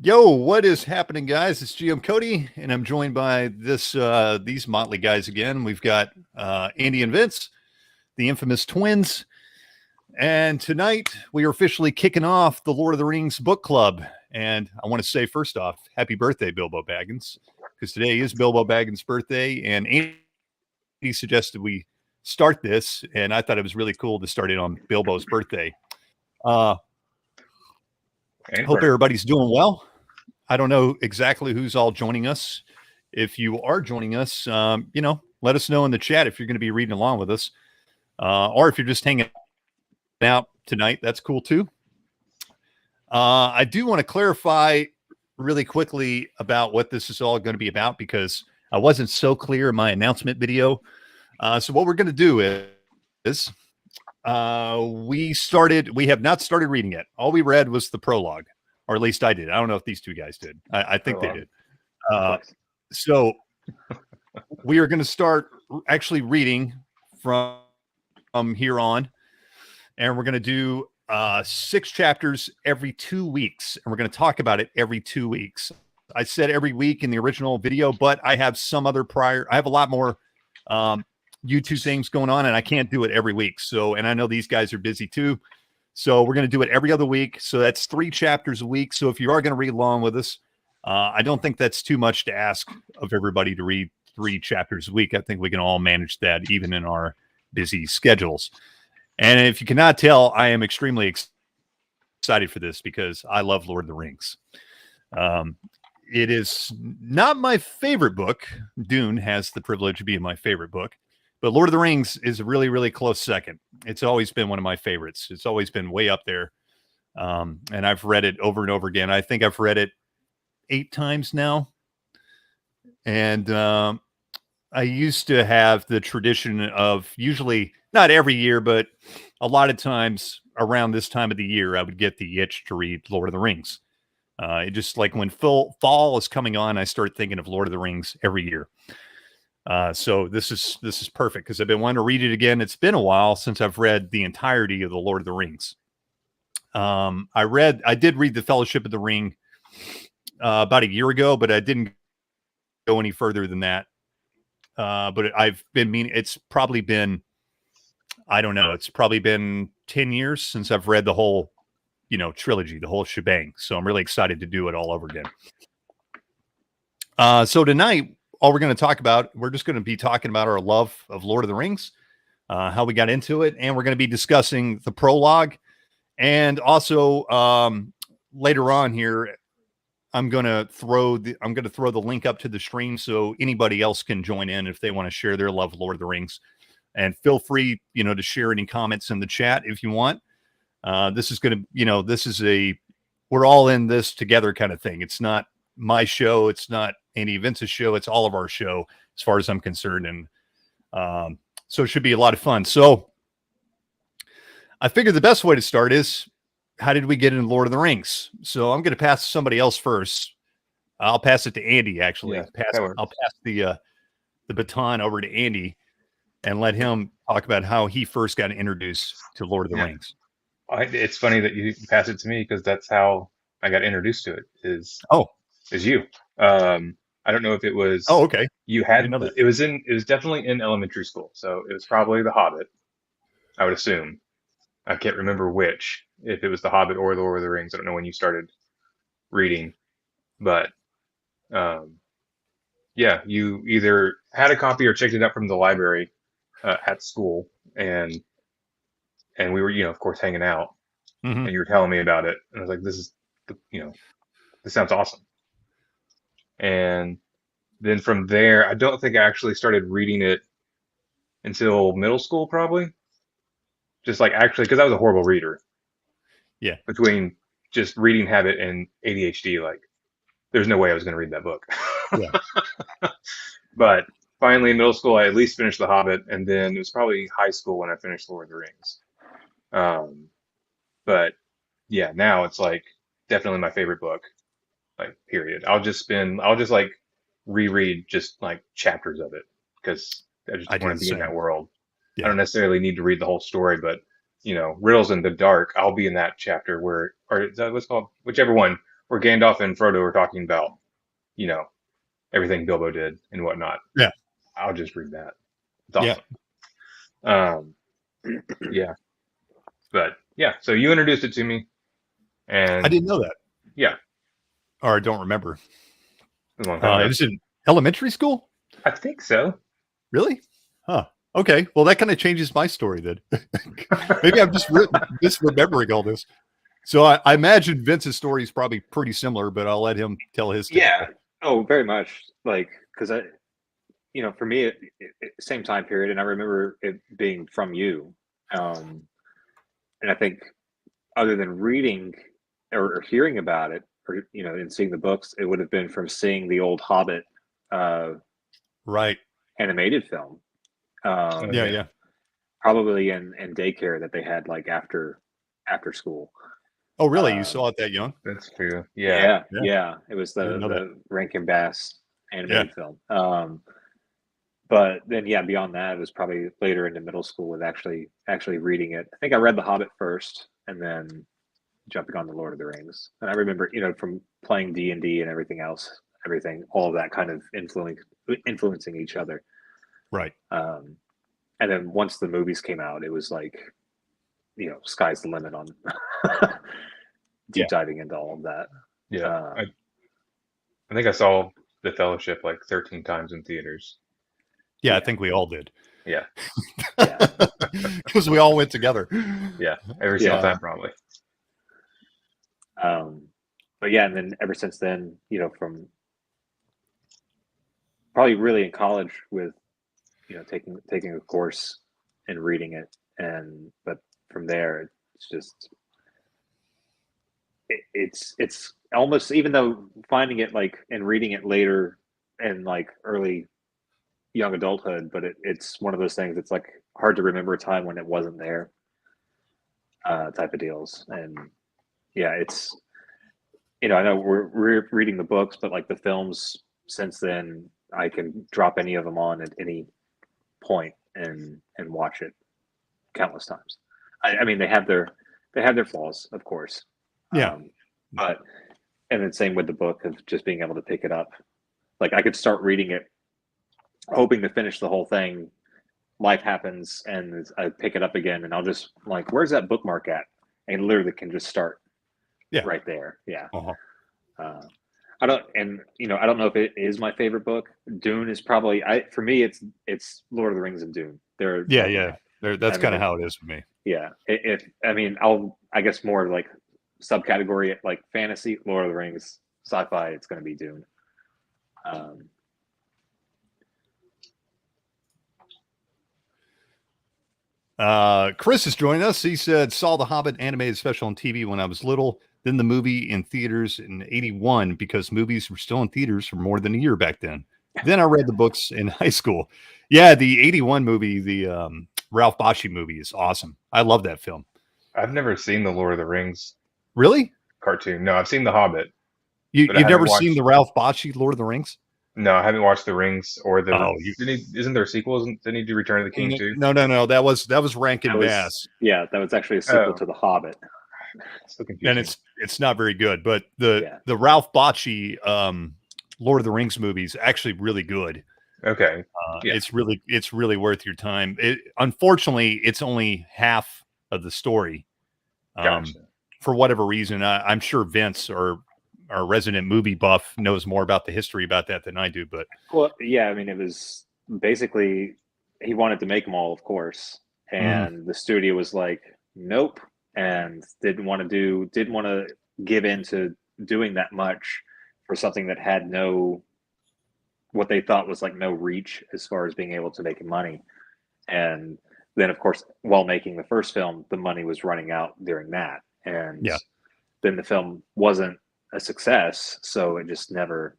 Yo, what is happening, guys? It's GM Cody, and I'm joined by these motley guys again. We've got Andy and Vince, the infamous twins, and tonight we are officially kicking off the Lord of the Rings book club. And I want to say first off, happy birthday, Bilbo Baggins, because today is Bilbo Baggins' birthday, and Andy suggested we start this, and I thought it was really cool to start it on Bilbo's birthday. Hope everybody's doing well. I don't know exactly who's all joining us. If you are joining us, let us know in the chat if you're going to be reading along with us, or if you're just hanging out tonight. That's cool too. I do want to clarify really quickly about what this is all going to be about because I wasn't so clear in my announcement video. So what we're going to do is we have not started reading yet. All we read was the prologue. Or at least I did. I don't know if these two guys did. I think they did. So we are going to start actually reading from here on. And we're going to do 6 chapters every 2 weeks. And we're going to talk about it every 2 weeks. I said every week in the original video, but I have I have a lot more YouTube things going on, and I can't do it every week. So, and I know these guys are busy too. So we're going to do it every other week. So that's 3 chapters a week. So if you are going to read along with us, I don't think that's too much to ask of everybody to read 3 chapters a week. I think we can all manage that even in our busy schedules. And if you cannot tell, I am extremely excited for this because I love Lord of the Rings. It is not my favorite book. Dune has the privilege of being my favorite book. But Lord of the Rings is a really, really close second. It's always been one of my favorites. It's always been way up there. And I've read it over and over again. I think I've read it 8 times now. And I used to have the tradition of usually, not every year, but a lot of times around this time of the year, I would get the itch to read Lord of the Rings. It just like when fall is coming on, I start thinking of Lord of the Rings every year. So this is perfect because I've been wanting to read it again. It's been a while since I've read the entirety of the Lord of the Rings. I did read the Fellowship of the Ring about a year ago, but I didn't go any further than that. But I've been it's probably been, I don't know, it's probably been 10 years since I've read the whole, trilogy, the whole shebang. So I'm really excited to do it all over again. So tonight, all we're going to talk about, we're just going to be talking about our love of Lord of the Rings, how we got into it, and we're going to be discussing the prologue. And also later on here, I'm going to throw the link up to the stream so anybody else can join in if they want to share their love of Lord of the Rings. And feel free, to share any comments in the chat if you want. This is going to, we're all in this together kind of thing. It's not my show. It's not Andy Vince's show. It's all of our show as far as I'm concerned. And so it should be a lot of fun. So I figured the best way to start is, how did we get into Lord of the Rings? So I'm going to pass somebody else first. I'll pass it to Andy, actually. Yeah, I'll pass the baton over to Andy and let him talk about how he first got introduced to Lord of the Rings. It's funny that you pass it to me because that's how I got introduced to it. Is you. I don't know if it was. Oh, okay. You had it was definitely in elementary school, so it was probably The Hobbit. I would assume. I can't remember which. If it was The Hobbit or The Lord of the Rings, I don't know when you started reading, but yeah, you either had a copy or checked it out from the library at school, and we were, of course, hanging out, and you were telling me about it, and I was like, this sounds awesome. And then from there, I don't think I actually started reading it until middle school, probably. Just like actually, because I was a horrible reader. Yeah. Between just reading habit and ADHD, like there's no way I was going to read that book. Yeah. But finally in middle school, I at least finished The Hobbit, and then it was probably high school when I finished Lord of the Rings. But yeah, now it's like definitely my favorite book, like period. I'll just like reread just like chapters of it because I just want to be in that world. Yeah. I don't necessarily need to read the whole story, but Riddles in the Dark, I'll be in that chapter or is that what's called? Whichever one where Gandalf and Frodo are talking about, you know, everything Bilbo did and whatnot. Yeah. I'll just read that. It's awesome. Yeah. But yeah, so you introduced it to me, and I didn't know that. Yeah. Or I don't remember. It was a long time ago. It was in elementary school? I think so. Really? Huh. Okay. Well, that kind of changes my story then. Maybe I'm just misremembering all this. So I imagine Vince's story is probably pretty similar, but I'll let him tell his tale. Yeah. Oh, very much. Like, because for me, same time period, and I remember it being from you. And I think, other than reading or hearing about it, or and seeing the books, it would have been from seeing the old Hobbit, right, animated film. Yeah. Probably in daycare that they had like after school. Oh, really? You saw it that young? That's true. Yeah. It was the Rankin Bass animated film. But then, beyond that, it was probably later into middle school with actually reading it. I think I read The Hobbit first, and then jumping on The Lord of the Rings. And I remember, from playing D&D and everything else, all of that kind of influencing each other. Right. And then once the movies came out, it was like, sky's the limit on deep diving into all of that. Yeah. I think I saw The Fellowship like 13 times in theaters. Yeah, I think we all did. Yeah. Because we all went together. Yeah, every single time probably. But yeah, and then ever since then, from probably really in college with, taking a course and reading it, but from there, it's just, it's almost, even though finding it like and reading it later in like early young adulthood, but it's one of those things. It's like hard to remember a time when it wasn't there, type of deals. And yeah, it's, I know we're reading the books, but like the films since then, I can drop any of them on at any point and watch it countless times. I mean, they have their flaws, of course. Yeah. And then same with the book, of just being able to pick it up. Like I could start reading it, hoping to finish the whole thing. Life happens, and I pick it up again, and I'll just like, where's that bookmark at? And literally can just start right there. Yeah. Uh-huh. I don't know if it is my favorite book. Dune is probably, for me, it's Lord of the Rings and Dune. That's kind of how it is for me. Yeah. I guess more like subcategory like fantasy, Lord of the Rings, sci-fi, it's going to be Dune. Chris is joining us. He said, saw the Hobbit animated special on TV when I was little, then the movie in theaters in 81, because movies were still in theaters for more than a year back then. Then I read the books in high school. Yeah, the 81 movie, the Ralph Bakshi movie, is awesome. I love that film. I've never seen the Lord of the Rings. Really? Cartoon. No, I've seen The Hobbit. You've never seen the Ralph Bakshi Lord of the Rings? No, I haven't watched The Rings or the. Isn't there a sequel? Didn't he do Return of the King too? No. That was Rankin Bass. Yeah, that was actually a sequel to The Hobbit. So confusing. And it's not very good, but the Ralph Bakshi Lord of the Rings movie is actually really good. Okay. It's really worth your time. Unfortunately, it's only half of the story. Gotcha. For whatever reason, I'm sure Vince, or our resident movie buff, knows more about the history about that than I do. But it was basically, he wanted to make them all, of course, and the studio was like, nope, and didn't want to give in to doing that much for something that had what they thought was like no reach as far as being able to make money. And then, of course, while making the first film, the money was running out during that, and then the film wasn't a success, so it just never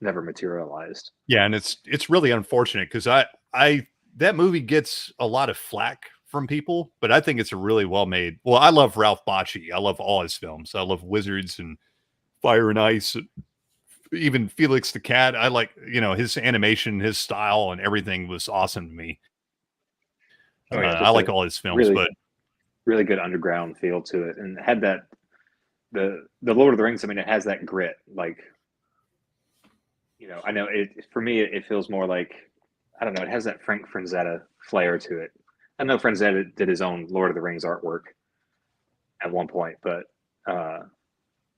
materialized. Yeah, and it's really unfortunate, because that movie gets a lot of flack from people, but I think it's a really well made. Well, I love Ralph Bakshi. I love all his films. I love Wizards and Fire and Ice, even Felix the Cat. I like, his animation, his style, and everything was awesome to me. I like all his films, but really good underground feel to it, and had that the Lord of the Rings, I mean, it has that grit. Like, I know it for me. It feels more like, I don't know. It has that Frank Frazetta flair to it. I know Frazetta did his own Lord of the Rings artwork at one point, but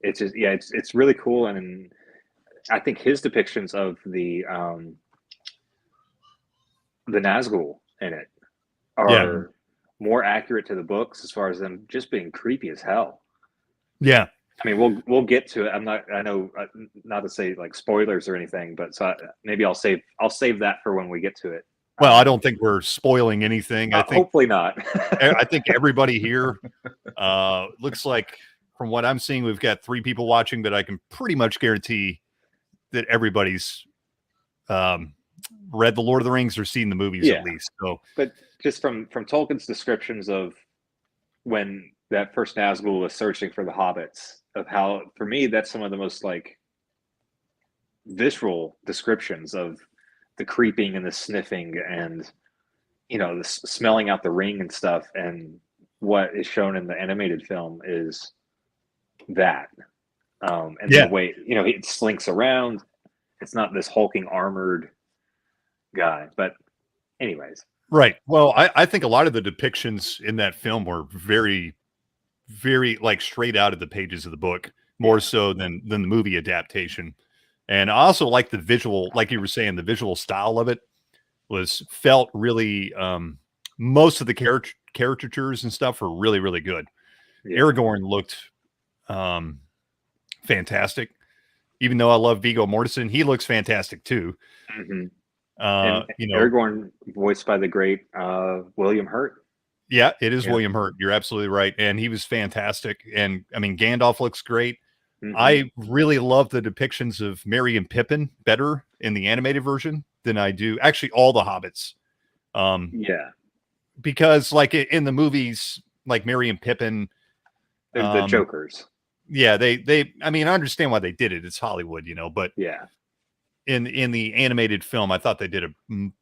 it's just it's really cool, and I think his depictions of the Nazgul in it are more accurate to the books as far as them just being creepy as hell. Yeah. I mean, we'll get to it. I know not to say like spoilers or anything, but maybe I'll save that for when we get to it. Well, I don't think we're spoiling anything. I think hopefully not. I think everybody here looks like, from what I'm seeing, we've got 3 people watching, but I can pretty much guarantee that everybody's read the Lord of the Rings or seen the movies at least. So, but just from Tolkien's descriptions of when that first Nazgul was searching for the hobbits, of how, for me, that's some of the most like visceral descriptions of the creeping and the sniffing and the smelling out the ring and stuff, and what is shown in the animated film is that and the way it slinks around. It's not this hulking armored guy, but anyways. Right. Well, I think a lot of the depictions in that film were very, very like straight out of the pages of the book, more so than the movie adaptation. And I also like the visual, like you were saying, the visual style of it felt really, most of the caricatures and stuff were really, really good. Yeah. Aragorn looked fantastic. Even though I love Viggo Mortensen, he looks fantastic too. Mm-hmm. Aragorn, voiced by the great William Hurt. Yeah, it is William Hurt. You're absolutely right. And he was fantastic. And I mean, Gandalf looks great. Mm-hmm. I really love the depictions of Merry and Pippin better in the animated version than I do actually all the Hobbits. Because like in the movies, like Merry and Pippin, they're the jokers. Yeah, they I mean, I understand why they did it. It's Hollywood, but in the animated film, I thought they did a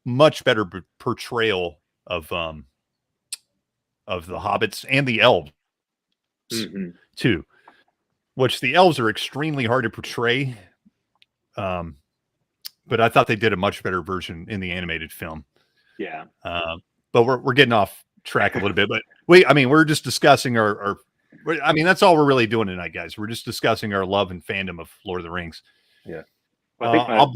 much better portrayal of the hobbits and the elves too, which the elves are extremely hard to portray. But I thought they did a much better version in the animated film. Yeah. But we're getting off track a little bit, but we're just discussing that's all we're really doing tonight, guys. We're just discussing our love and fandom of Lord of the Rings. Yeah. No,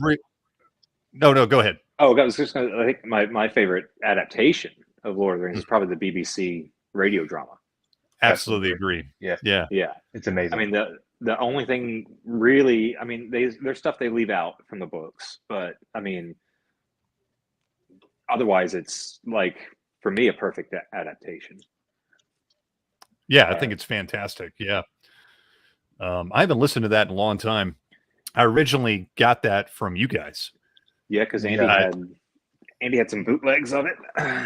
go ahead. Oh, I was just going to, I think my favorite adaptation of Lord of the Rings is probably the BBC radio drama. Absolutely agree. Yeah. It's amazing. I mean, the only thing really, I mean, there's stuff they leave out from the books, but I mean, otherwise it's like, for me, a perfect adaptation. Yeah, I think it's fantastic. Yeah. I haven't listened to that in a long time. I originally got that from you guys. Yeah, because Andy had some bootlegs of it.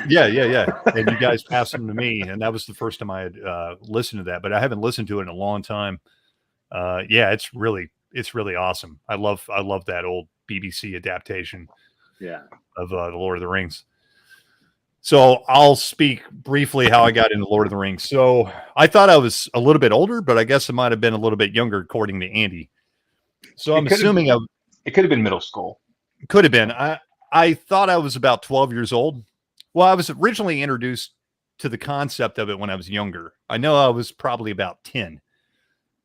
Yeah. And you guys passed them to me, and that was the first time I had listened to that. But I haven't listened to it in a long time. It's really awesome. I love that old BBC adaptation. Of the Lord of the Rings. So I'll speak briefly how I got into Lord of the Rings. So I thought I was a little bit older, but I guess I might have been a little bit younger, according to Andy. So I'm assuming it could have been middle school. Could have been. I thought I was about 12 years old. Well, I was originally introduced to the concept of it when I was younger. I know I was probably about 10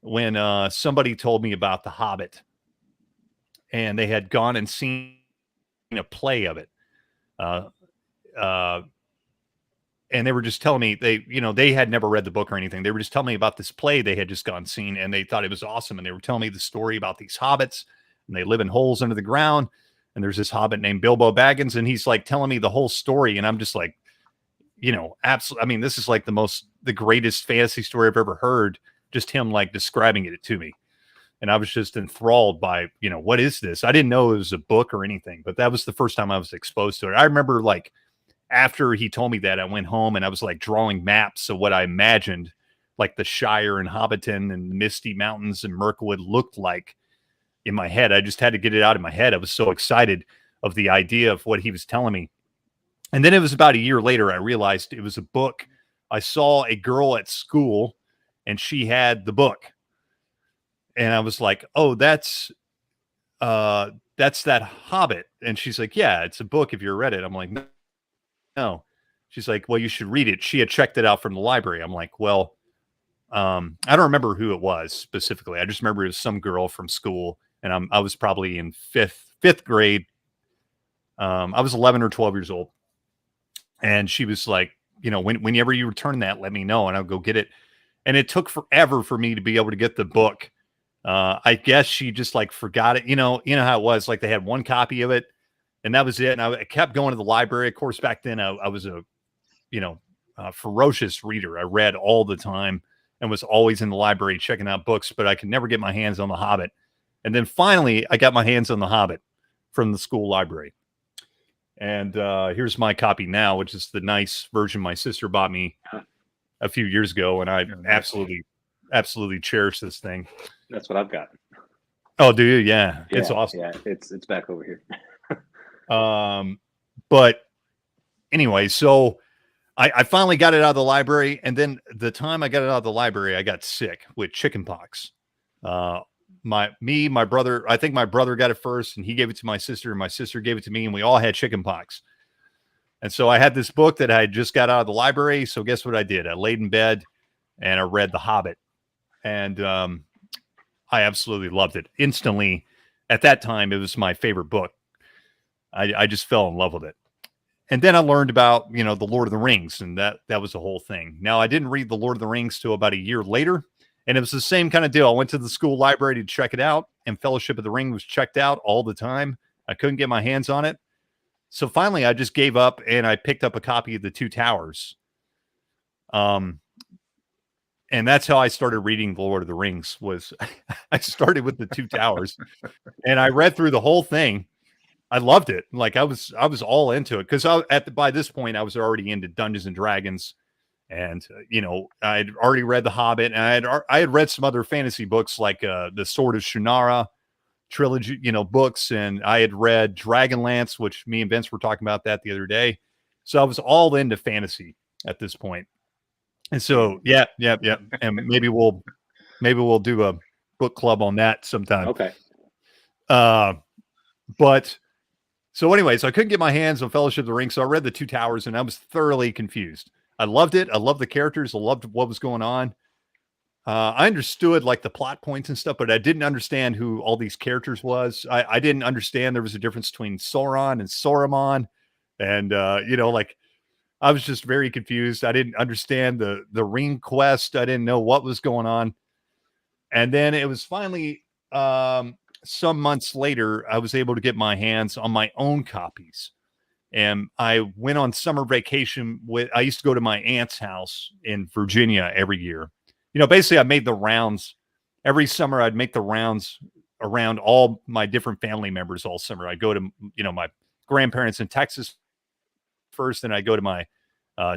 when somebody told me about The Hobbit, and they had gone and seen a play of it. And they were just telling me they had never read the book or anything. They were just telling me about this play they had just gone seen, and they thought it was awesome. And they were telling me the story about these hobbits, and they live in holes under the ground. And there's this hobbit named Bilbo Baggins, and he's like telling me the whole story. And I'm just like, absolutely. I mean, this is like the greatest fantasy story I've ever heard. Just him like describing it to me. And I was just enthralled by, what is this? I didn't know it was a book or anything, but that was the first time I was exposed to it. I remember like after he told me that, I went home and I was like drawing maps of what I imagined like the Shire and Hobbiton and the Misty Mountains and Mirkwood looked like in my head. I just had to get it out of my head. I was so excited of the idea of what he was telling me. And then it was about a year later, I realized it was a book. I saw a girl at school and she had the book. and I was like, oh, that's that Hobbit. And she's like, yeah, it's a book if you read it. I'm like, no. She's like, well, you should read it. She had checked it out from the library. I'm like, well, I don't remember who it was specifically. I just remember it was some girl from school, and I was probably in fifth grade. I was 11 or 12 years old, and she was like, whenever you return that, let me know, and I'll go get it. And it took forever for me to be able to get the book. I guess she just like forgot it. You know how it was. Like they had one copy of it, and that was it. And I kept going to the library. Of course, back then I was a ferocious reader. I read all the time and was always in the library checking out books, but I could never get my hands on The Hobbit. And then finally, I got my hands on The Hobbit from the school library. And here's my copy now, which is the nice version my sister bought me a few years ago, and I absolutely cherish this thing. That's what I've got. Oh, do you? Yeah, it's awesome. Yeah, it's back over here. But anyway, so I finally got it out of the library, and then the time I got it out of the library, I got sick with chickenpox. My brother, I think my brother got it first, and he gave it to my sister, and my sister gave it to me, and we all had chickenpox. And so I had this book that I just got out of the library. So guess what I did? I laid in bed and I read The Hobbit, and I absolutely loved it instantly. At that time, it was my favorite book. I just fell in love with it. And then I learned about, the Lord of the Rings, and that was the whole thing. Now, I didn't read the Lord of the Rings till about a year later, and it was the same kind of deal. I went to the school library to check it out, and Fellowship of the Ring was checked out all the time. I couldn't get my hands on it. So finally, I just gave up, and I picked up a copy of The Two Towers. And that's how I started reading the Lord of the Rings. Was I started with The Two Towers, and I read through the whole thing. I loved it. Like I was all into it because by this point I was already into Dungeons and Dragons, and I had already read The Hobbit, and I had read some other fantasy books like the Sword of Shannara trilogy, books, and I had read Dragonlance, which me and Vince were talking about that the other day. So I was all into fantasy at this point. And so yeah, and maybe we'll do a book club on that sometime. Okay. But so anyways, I couldn't get my hands on Fellowship of the Ring, so I read The Two Towers, and I was thoroughly confused. I loved it. I loved the characters. I loved what was going on. I understood like the plot points and stuff, but I didn't understand who all these characters was. I didn't understand there was a difference between Sauron and Saruman, and like I was just very confused. I didn't understand the ring quest. I didn't know what was going on. And then it was finally some months later, I was able to get my hands on my own copies. And I went on summer vacation I used to go to my aunt's house in Virginia every year. Basically I made the rounds every summer. I'd make the rounds around all my different family members all summer. I'd go to, my grandparents in Texas first, and I'd go to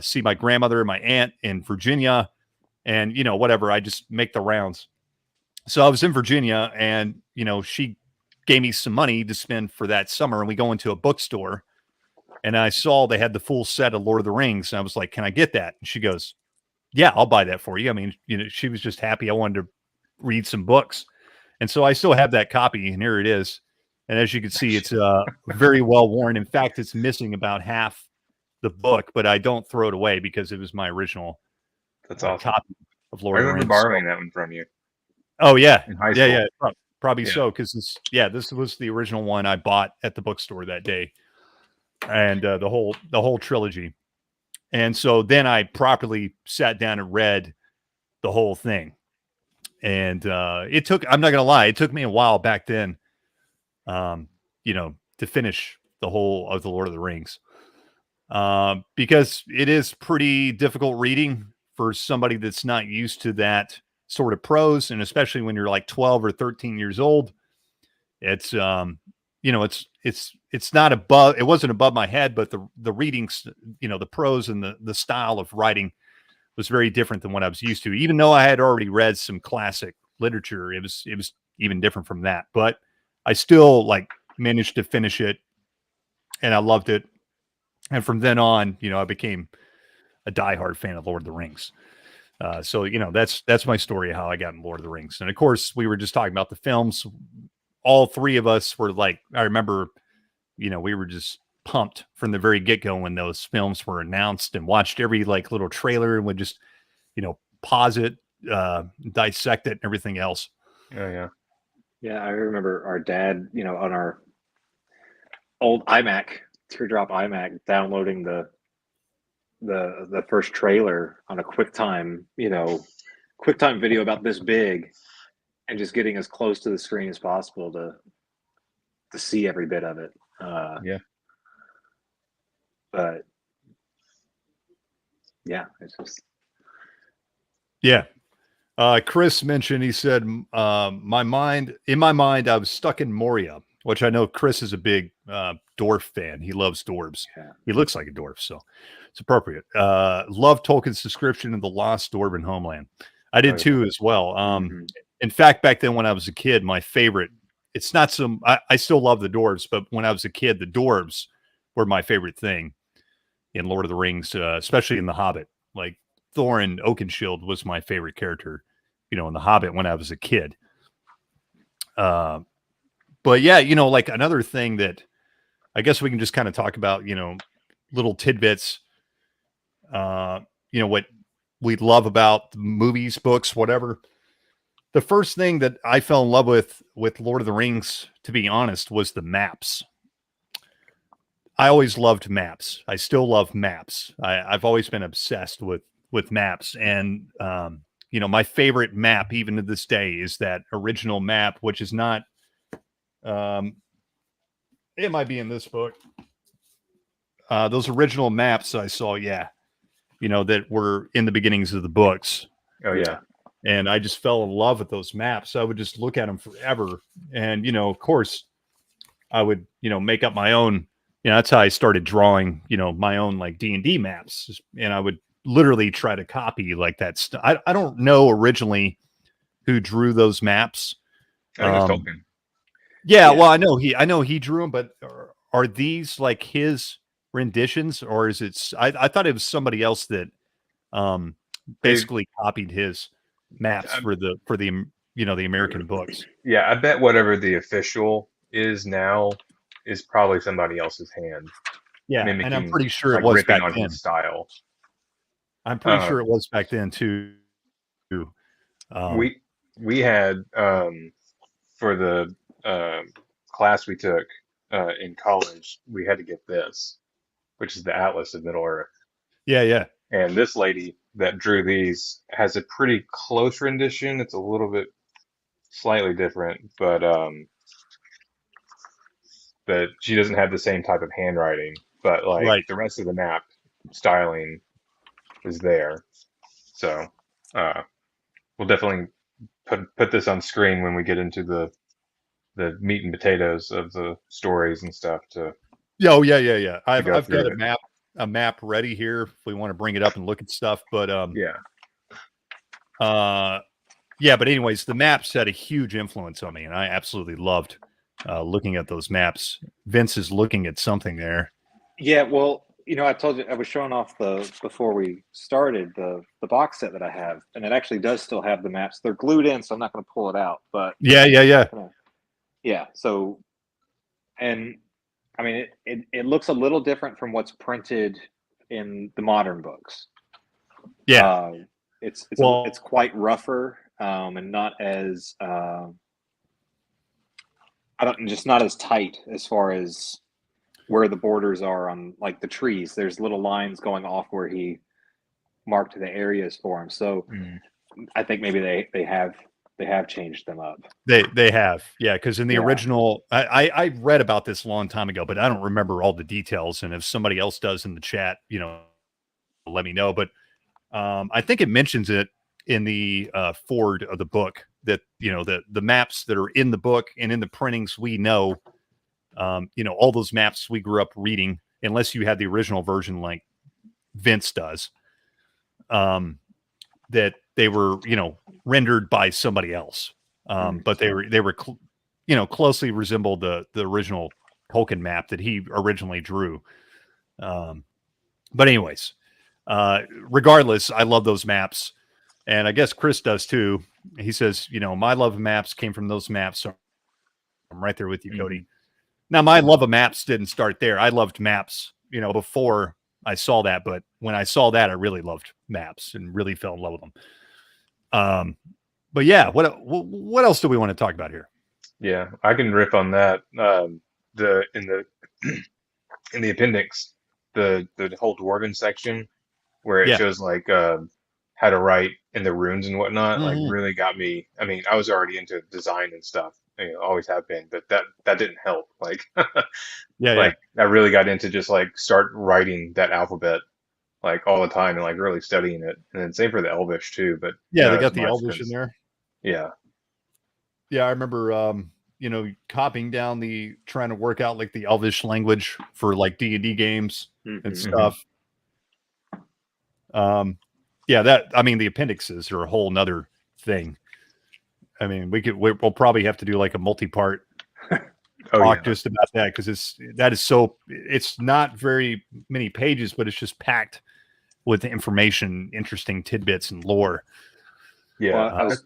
see my grandmother and my aunt in Virginia, and, whatever. I just make the rounds. So I was in Virginia, and, she gave me some money to spend for that summer, and we go into a bookstore, and I saw they had the full set of Lord of the Rings, and I was like, can I get that? And she goes, yeah, I'll buy that for you. I mean, she was just happy I wanted to read some books. And so I still have that copy, and here it is. And as you can see, it's very well worn. In fact, it's missing about half the book, but I don't throw it away because it was my original copy of Lord of the Rings. I remember borrowing that one from you. Oh, yeah. In high school. Yeah. Probably so, because this was the original one I bought at the bookstore that day. And the whole trilogy. And so then I properly sat down and read the whole thing. And it took, I'm not going to lie, it took me a while back then, to finish the whole of the Lord of the Rings. Because it is pretty difficult reading for somebody that's not used to that sort of prose. And especially when you're like 12 or 13 years old, it's, it's not above, it wasn't above my head, but the readings, the prose and the style of writing was very different than what I was used to. Even though I had already read some classic literature, it was even different from that, but I still managed to finish it, and I loved it. And from then on, I became a diehard fan of Lord of the Rings. So that's my story of how I got in Lord of the Rings. And of course, we were just talking about the films. All three of us were like, I remember, we were just pumped from the very get-go when those films were announced, and watched every like little trailer, and would just pause it, dissect it, and everything else. Yeah. Yeah, I remember our dad, on our old iMac, teardrop iMac, downloading the first trailer on a QuickTime video about this big, and just getting as close to the screen as possible to see every bit of it. Yeah. But yeah, it's just Chris mentioned, he said, in my mind, I was stuck in Moria, which I know Chris is a big dwarf fan. He loves dwarves. Yeah. He looks like a dwarf, so it's appropriate. Love Tolkien's description of the lost dwarven homeland. I did too as well. In fact, back then when I was a kid, my favorite, it's not some, I still love the dwarves, but when I was a kid, the dwarves were my favorite thing in Lord of the Rings, especially in The Hobbit. Like Thorin Oakenshield was my favorite character, in The Hobbit when I was a kid. But yeah, like another thing that I guess we can just kind of talk about, little tidbits, what we love about the movies, books, whatever. The first thing that I fell in love with Lord of the Rings, to be honest, was the maps. I always loved maps. I still love maps. I've always been obsessed with maps. And, my favorite map, even to this day, is that original map, which is not, it might be in this book. Those original maps I saw, that were in the beginnings of the books. Oh, yeah. And I just fell in love with those maps. I would just look at them forever. And, of course, I would, make up my own. That's how I started drawing, my own like D&D maps. And I would literally try to copy like that. I don't know originally who drew those maps. I think it's Tolkien. Yeah, well, I know he drew them, but are these like his renditions, or is it? I thought it was somebody else that basically copied his maps for the the American books. Yeah, I bet whatever the official is now is probably somebody else's hand. Yeah, and I'm pretty sure it was ripping back on then. his style. I'm pretty sure it was back then too. We had for the class we took in college, we had to get this, which is the Atlas of Middle Earth. Yeah. And this lady that drew these has a pretty close rendition. It's a little bit slightly different, but she doesn't have the same type of handwriting. But like the rest of the map styling is there. So we'll definitely put this on screen when we get into the meat and potatoes of the stories and stuff. Yeah. I've got a map ready here if we want to bring it up and look at stuff. But but anyways, the maps had a huge influence on me, and I absolutely loved looking at those maps. Vince is looking at something there. Yeah, well, I told you I was showing off before we started the box set that I have, and it actually does still have the maps. They're glued in, so I'm not going to pull it out. But yeah. So, and I mean, it looks a little different from what's printed in the modern books. Yeah, it's quite rougher and not as not as tight as far as where the borders are on like the trees. There's little lines going off where he marked the areas for him. So I think maybe they have changed them up. They have, yeah, because in the original, I read about this a long time ago, but I don't remember all the details. And if somebody else does in the chat, let me know. But I think it mentions it in the forward of the book that the maps that are in the book and in the printings we know, all those maps we grew up reading, unless you had the original version like Vince does, that they were rendered by somebody else, but they were closely resembled the original Tolkien map that he originally drew. But anyways, regardless, I love those maps. and I guess Chris does too. He says, my love of maps came from those maps. So I'm right there with you, Cody. Now, my love of maps didn't start there. I loved maps, before I saw that. But when I saw that, I really loved maps and really fell in love with them. But yeah, what else do we want to talk about here? Yeah, I can riff on that. In the appendix, the whole dwarven section where it shows like how to write in the runes and whatnot, like really got me. I mean, I was already into design and stuff, always have been, but that didn't help. Like, I really got into just like start writing that alphabet like all the time and like really studying it, and then same for the Elvish too. But yeah, they got the Elvish in there. Yeah, I remember copying down trying to work out like the Elvish language for like D&D games and stuff. The appendixes are a whole nother thing. I mean, we'll probably have to do like a multi-part talk just about that, because it's not very many pages, but it's just packed with information, interesting tidbits and lore. Yeah, well, I was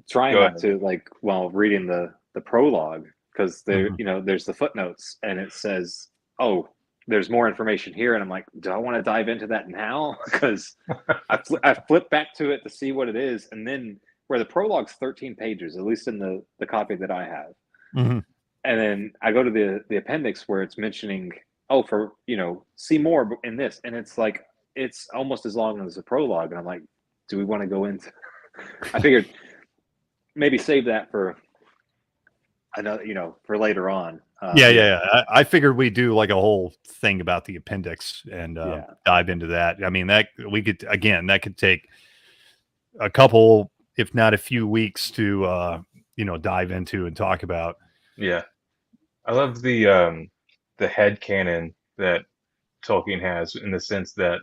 trying not to while reading the prologue, because there there's the footnotes and it says, oh, there's more information here, and I'm like, do I want to dive into that now? Because I flipped back to it to see what it is, and then where the prologue's 13 pages, at least in the copy that I have, and then I go to the appendix where it's mentioning, see more in this, and it's like it's almost as long as the prologue, and I'm like, do we want to go into? I figured maybe save that for another, for later on. I figured we'd do like a whole thing about the appendix and dive into that. I mean, that could take a couple, if not a few weeks to dive into and talk about. Yeah, I love the headcanon that Tolkien has, in the sense that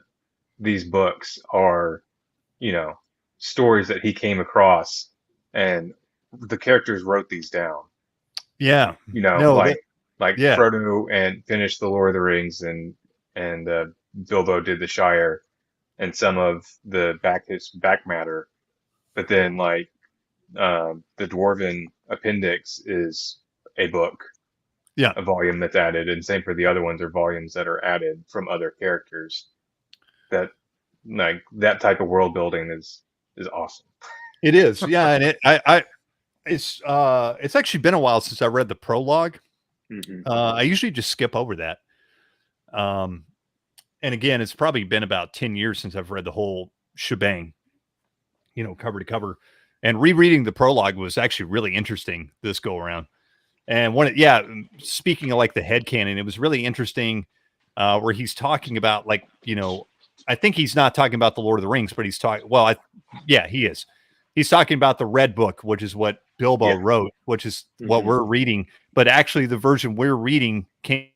these books are, stories that he came across, and the characters wrote these down. Yeah, Frodo and finished the Lord of the Rings, and Bilbo did the Shire and some of the back matter, but then the Dwarven appendix is a book, a volume that's added, and same for the other ones, are volumes that are added from other characters. That that type of world building is awesome. It is, yeah, and it's actually been a while since I read the prologue. I usually just skip over that. And again, it's probably been about 10 years since I've read the whole shebang, cover to cover. And rereading the prologue was actually really interesting this go around. And speaking of like the headcanon, it was really interesting where he's talking about I think he's not talking about the Lord of the Rings, but he's talking, he is. He's talking about the Red Book, which is what Bilbo wrote, which is what we're reading. But actually, the version we're reading came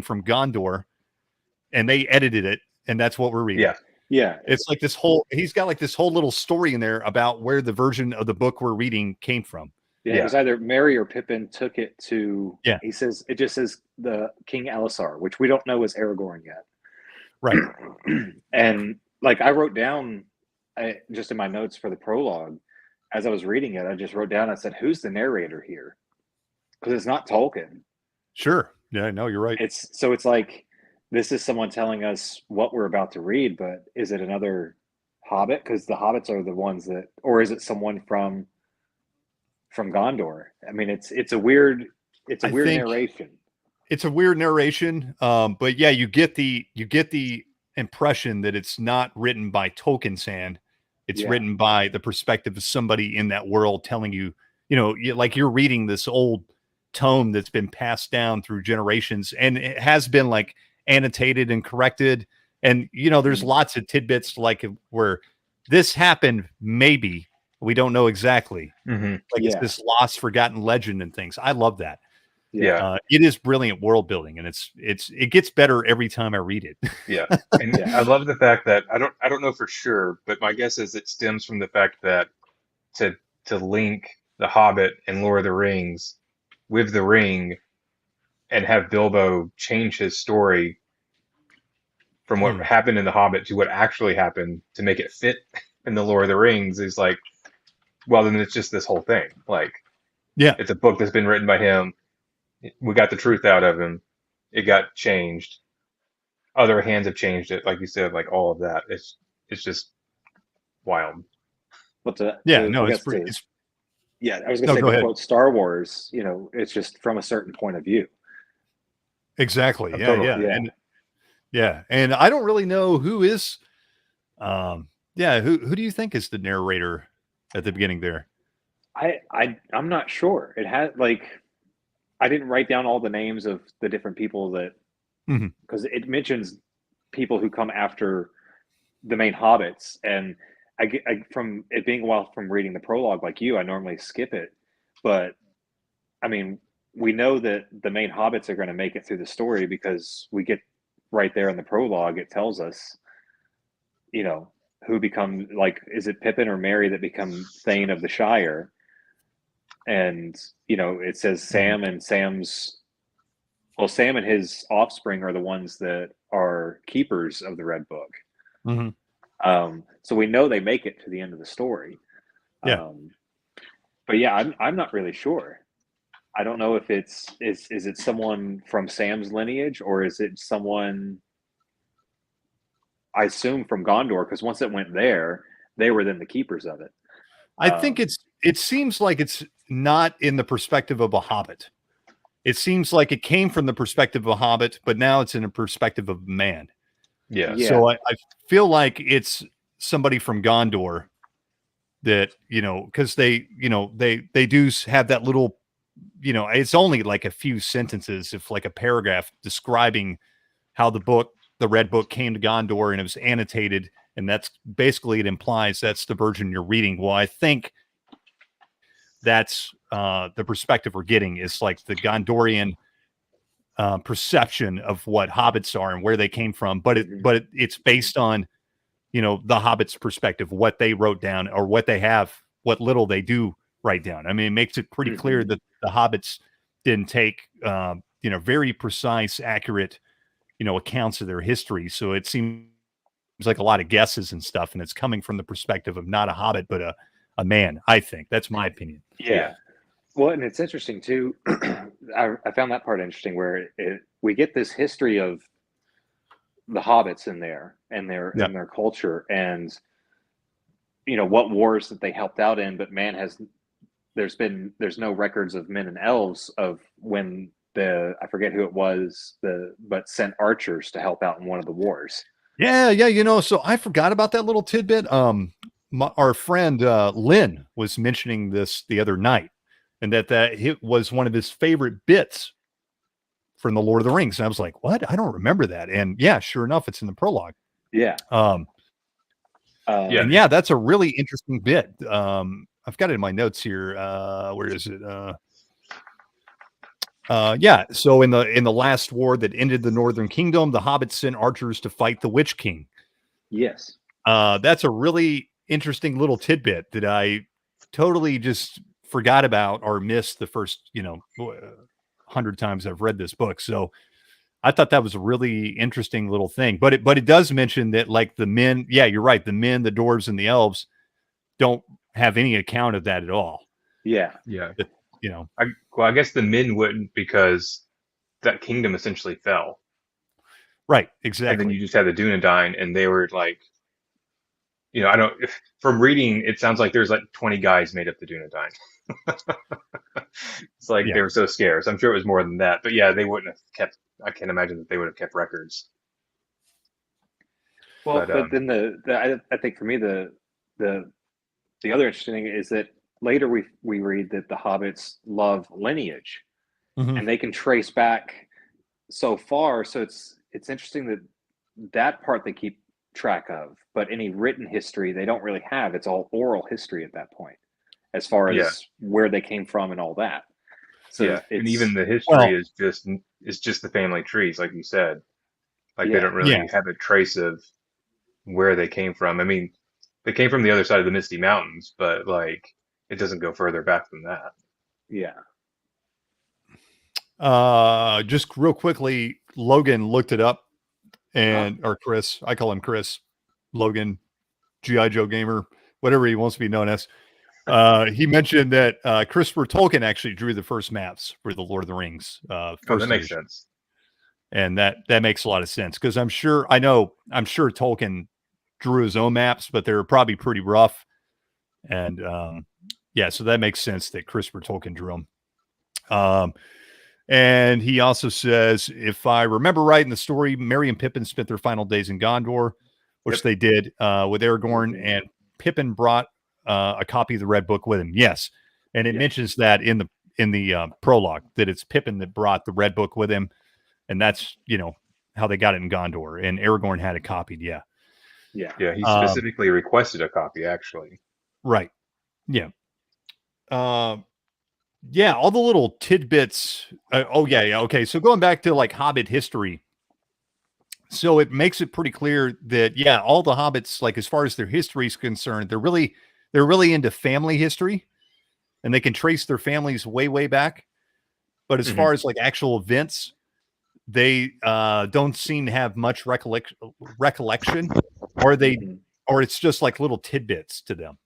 from Gondor, and they edited it, and that's what we're reading. Yeah. It's like he's got like this whole little story in there about where the version of the book we're reading came from. Yeah, it was either Merry or Pippin took it to. Yeah. He says it just says the King Elisar, which we don't know is Aragorn yet. Right. And I wrote down, just in my notes for the prologue, as I was reading it, I just wrote down, I said, who's the narrator here? Because it's not Tolkien. Sure. Yeah, no, you're right. It's like, this is someone telling us what we're about to read, but is it another Hobbit? Because the Hobbits are the ones that, or is it someone from Gondor? I mean, it's a weird narration. It's a weird narration. But yeah, you get the impression that it's not written by Tolkien. It's written by the perspective of somebody in that world telling you, like you're reading this old tome that's been passed down through generations, and it has been like annotated and corrected. And, there's lots of tidbits like where this happened, maybe we don't know exactly. It's this lost, forgotten legend and things. I love that. Yeah, it is brilliant world building, and it gets better every time I read it. And I love the fact that I don't know for sure, but my guess is it stems from the fact that to link The Hobbit and Lord of the Rings with the Ring, and have Bilbo change his story from what happened in The Hobbit to what actually happened to make it fit in the Lord of the Rings is like, well, then it's just this whole thing. Like, Yeah. it's a book that's been written by him. We got the truth out of him. It got changed. Other hands have changed it, like you said, like all of that. It's just wild. But Yeah. No, I it's guess pretty. It's, yeah, I was gonna no, say go to ahead. quote Star Wars, it's just from a certain point of view. Exactly. Oh, Yeah. totally. Yeah. Yeah. And yeah. And I don't really know who is, yeah. Who do you think is the narrator at the beginning there? I'm not sure. It had like I didn't write down all the names of the different people that Mhm. because it mentions people who come after the main hobbits, and from it being a while from reading the prologue like you, I normally skip it, but I mean, we know that the main hobbits are going to make it through the story because we get right there in the prologue. It tells us, who become like, is it Pippin or Merry that become Thane of the Shire? And it says Sam and Sam and his offspring are the ones that are keepers of the Red Book. Mhm. So we know they make it to the end of the story. Yeah. But yeah, I'm not really sure. I don't know if is it someone from Sam's lineage or is it someone I assume from Gondor, because once it went there, they were then the keepers of it. I think it seems like it's not in the perspective of a hobbit. It seems like it came from the perspective of a hobbit, but now it's in a perspective of man. Yeah. Yeah. So I feel like it's somebody from Gondor that, because they do have that little, it's only like a few sentences, if like a paragraph describing how the Red Book came to Gondor, and it was annotated. And that's basically, it implies that's the version you're reading. Well, I think that's the perspective we're getting is like the Gondorian perception of what hobbits are and where they came from. But it's based on, the hobbits' perspective, what they wrote down or what they have, what little they do write down. I mean, it makes it pretty clear that the hobbits didn't take, very precise, accurate, accounts of their history. So it seems like a lot of guesses and stuff, and it's coming from the perspective of not a hobbit, but a man. I think that's my opinion. Yeah. Well, and it's interesting too. I found that part interesting where we get this history of the hobbits in there and their culture and what wars that they helped out in, but there's no records of men and elves of when I forget who it was, but sent archers to help out in one of the wars. Yeah. So I forgot about that little tidbit. Our friend Lynn was mentioning this the other night, and that it was one of his favorite bits from the Lord of the Rings. And I was like, what? I don't remember that. And yeah, sure enough, it's in the prologue. Yeah. And yeah, that's a really interesting bit. I've got it in my notes here. Where is it? Yeah. So in the last war that ended the Northern Kingdom, the hobbits sent archers to fight the Witch King. Yes. That's a really interesting little tidbit that I totally just forgot about or missed the first, 100 times I've read this book. So I thought that was a really interesting little thing. But it does mention that like the men, yeah, you're right. The men, the dwarves, and the elves don't have any account of that at all. Yeah. Yeah. I guess the men wouldn't, because that kingdom essentially fell. Right. Exactly. And then you just had the Dunedain, and they were like, from reading, it sounds like there's like 20 guys made up the Dunedain. It's like they were so scarce. I'm sure it was more than that, but yeah, they wouldn't have kept. I can't imagine that they would have kept records. Well, but then I think for me the other interesting thing is that later we read that the hobbits love lineage, and they can trace back so far. So it's interesting that part they keep track of, but any written history they don't really have. It's all oral history at that point, as far as where they came from and all that. So and even the history is just the family trees, like you said. Like they don't really have a trace of where they came from. I mean, they came from the other side of the Misty Mountains, but like it doesn't go further back than that. Yeah. Just real quickly, Logan looked it up, or Chris, I call him Chris, Logan, G.I. Joe Gamer. whatever he wants to be known as. He mentioned that Christopher Tolkien actually drew the first maps for the Lord of the Rings. That First makes edition. sense. And that makes a lot of sense because I'm sure Tolkien drew his own maps, but they were probably pretty rough. And so that makes sense that Christopher Tolkien drew them. And he also says, if I remember right in the story, Merry and Pippin spent their final days in Gondor, which they did with Aragorn, and Pippin brought a copy of the Red Book with him. Yes, and it mentions that in the prologue that it's Pippin that brought the Red Book with him, and that's how they got it in Gondor, and Aragorn had it copied. Yeah. He specifically requested a copy, actually. Right. Yeah. All the little tidbits. Okay. So going back to like Hobbit history. So it makes it pretty clear that, all the Hobbits, like as far as their history is concerned, they're really into family history, and they can trace their families way, way back. But as far as like actual events, they don't seem to have much recollection, or it's just like little tidbits to them.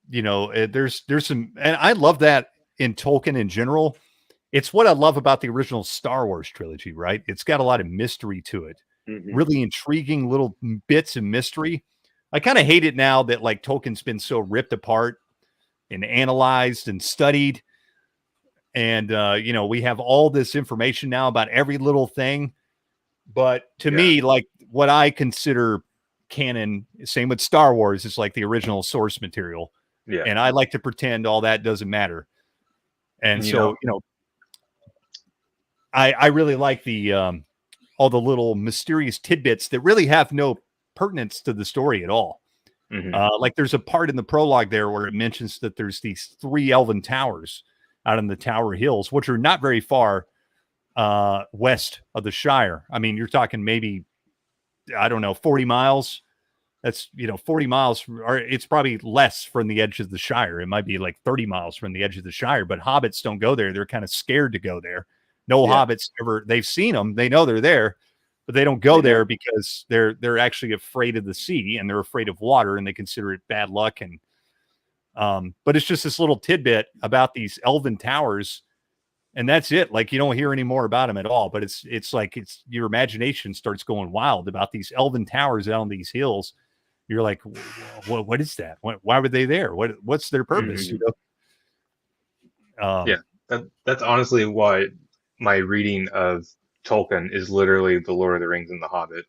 There's some, and I love that in Tolkien in general. It's what I love about the original Star Wars trilogy, right? It's got a lot of mystery to it, really intriguing little bits of mystery. I kind of hate it now that like Tolkien's been so ripped apart and analyzed and studied. And, we have all this information now about every little thing. But to me, like what I consider canon, same with Star Wars, is like the original source material. Yeah. And I like to pretend all that doesn't matter. And I really like the all the little mysterious tidbits that really have no pertinence to the story at all. Like there's a part in the prologue there where it mentions that there's these 3 elven towers out in the Tower Hills, which are not very far west of the Shire. I mean, you're talking maybe, I don't know, 40 miles. That's 40 miles, or it's probably less from the edge of the Shire. It might be like 30 miles from the edge of the Shire, but hobbits don't go there. They're kind of scared to go there. No hobbits ever, they've seen them. They know they're there, but they don't go there because they're actually afraid of the sea, and they're afraid of water, and they consider it bad luck. And but it's just this little tidbit about these elven towers, and that's it. Like you don't hear any more about them at all, but it's like your imagination starts going wild about these elven towers out on these hills. You're like, what is that? Why were they there? What's their purpose? That's honestly why my reading of Tolkien is literally The Lord of the Rings and The Hobbit,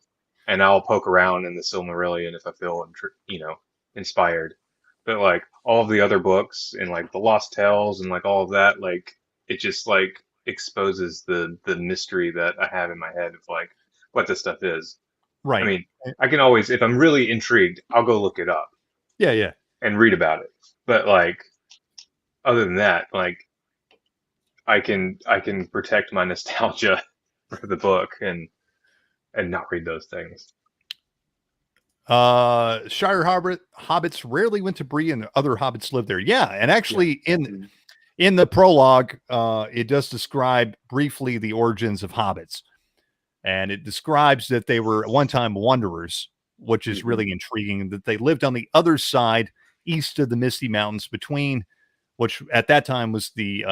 and I'll poke around in the Silmarillion if I feel inspired. But like all of the other books and like the Lost Tales and like all of that, like it just like exposes the mystery that I have in my head of like what this stuff is. Right. I mean, I can always, if I'm really intrigued, I'll go look it up. Yeah. And read about it. But like, other than that, like, I can protect my nostalgia for the book and not read those things. Shire hobbits rarely went to Bree, and other hobbits lived there. Yeah, and actually in the prologue, it does describe briefly the origins of hobbits. And it describes that they were at one time wanderers, which is really intriguing, that they lived on the other side, east of the Misty Mountains, between, which at that time was the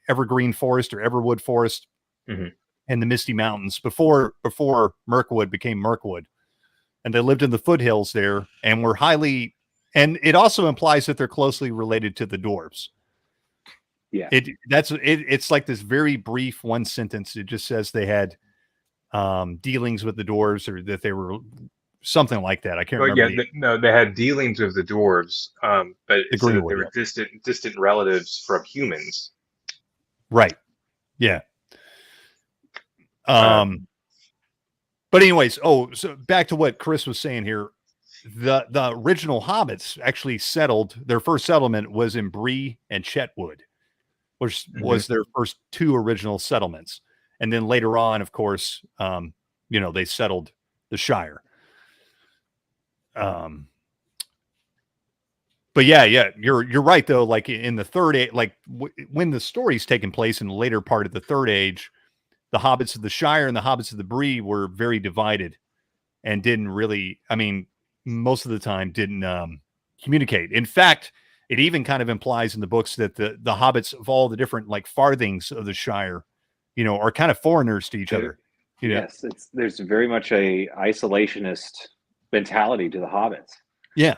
Evergreen Forest or Everwood Forest, and the Misty Mountains, before Mirkwood became Mirkwood. And they lived in the foothills there and were highly, and it also implies that they're closely related to the dwarves. Yeah. It's like this very brief one sentence. It just says they had dealings with the dwarves, or that they were something like that. I can't remember. They had dealings with the dwarves, but they were distant relatives from humans. Right. Yeah. But anyways, so back to what Chris was saying here. The original hobbits actually settled, their first settlement was in Bree and Chetwood, which was their first 2 original settlements. And then later on, of course, they settled the Shire. But yeah, you're right though. Like in the third age, like when the story's taking place in the later part of the Third Age, the hobbits of the Shire and the hobbits of the Bree were very divided, and didn't really. I mean, most of the time didn't communicate. In fact, it even kind of implies in the books that the hobbits of all the different like farthings of the Shire, are kind of foreigners to each other. Yes, there's very much a isolationist mentality to the hobbits. Yeah.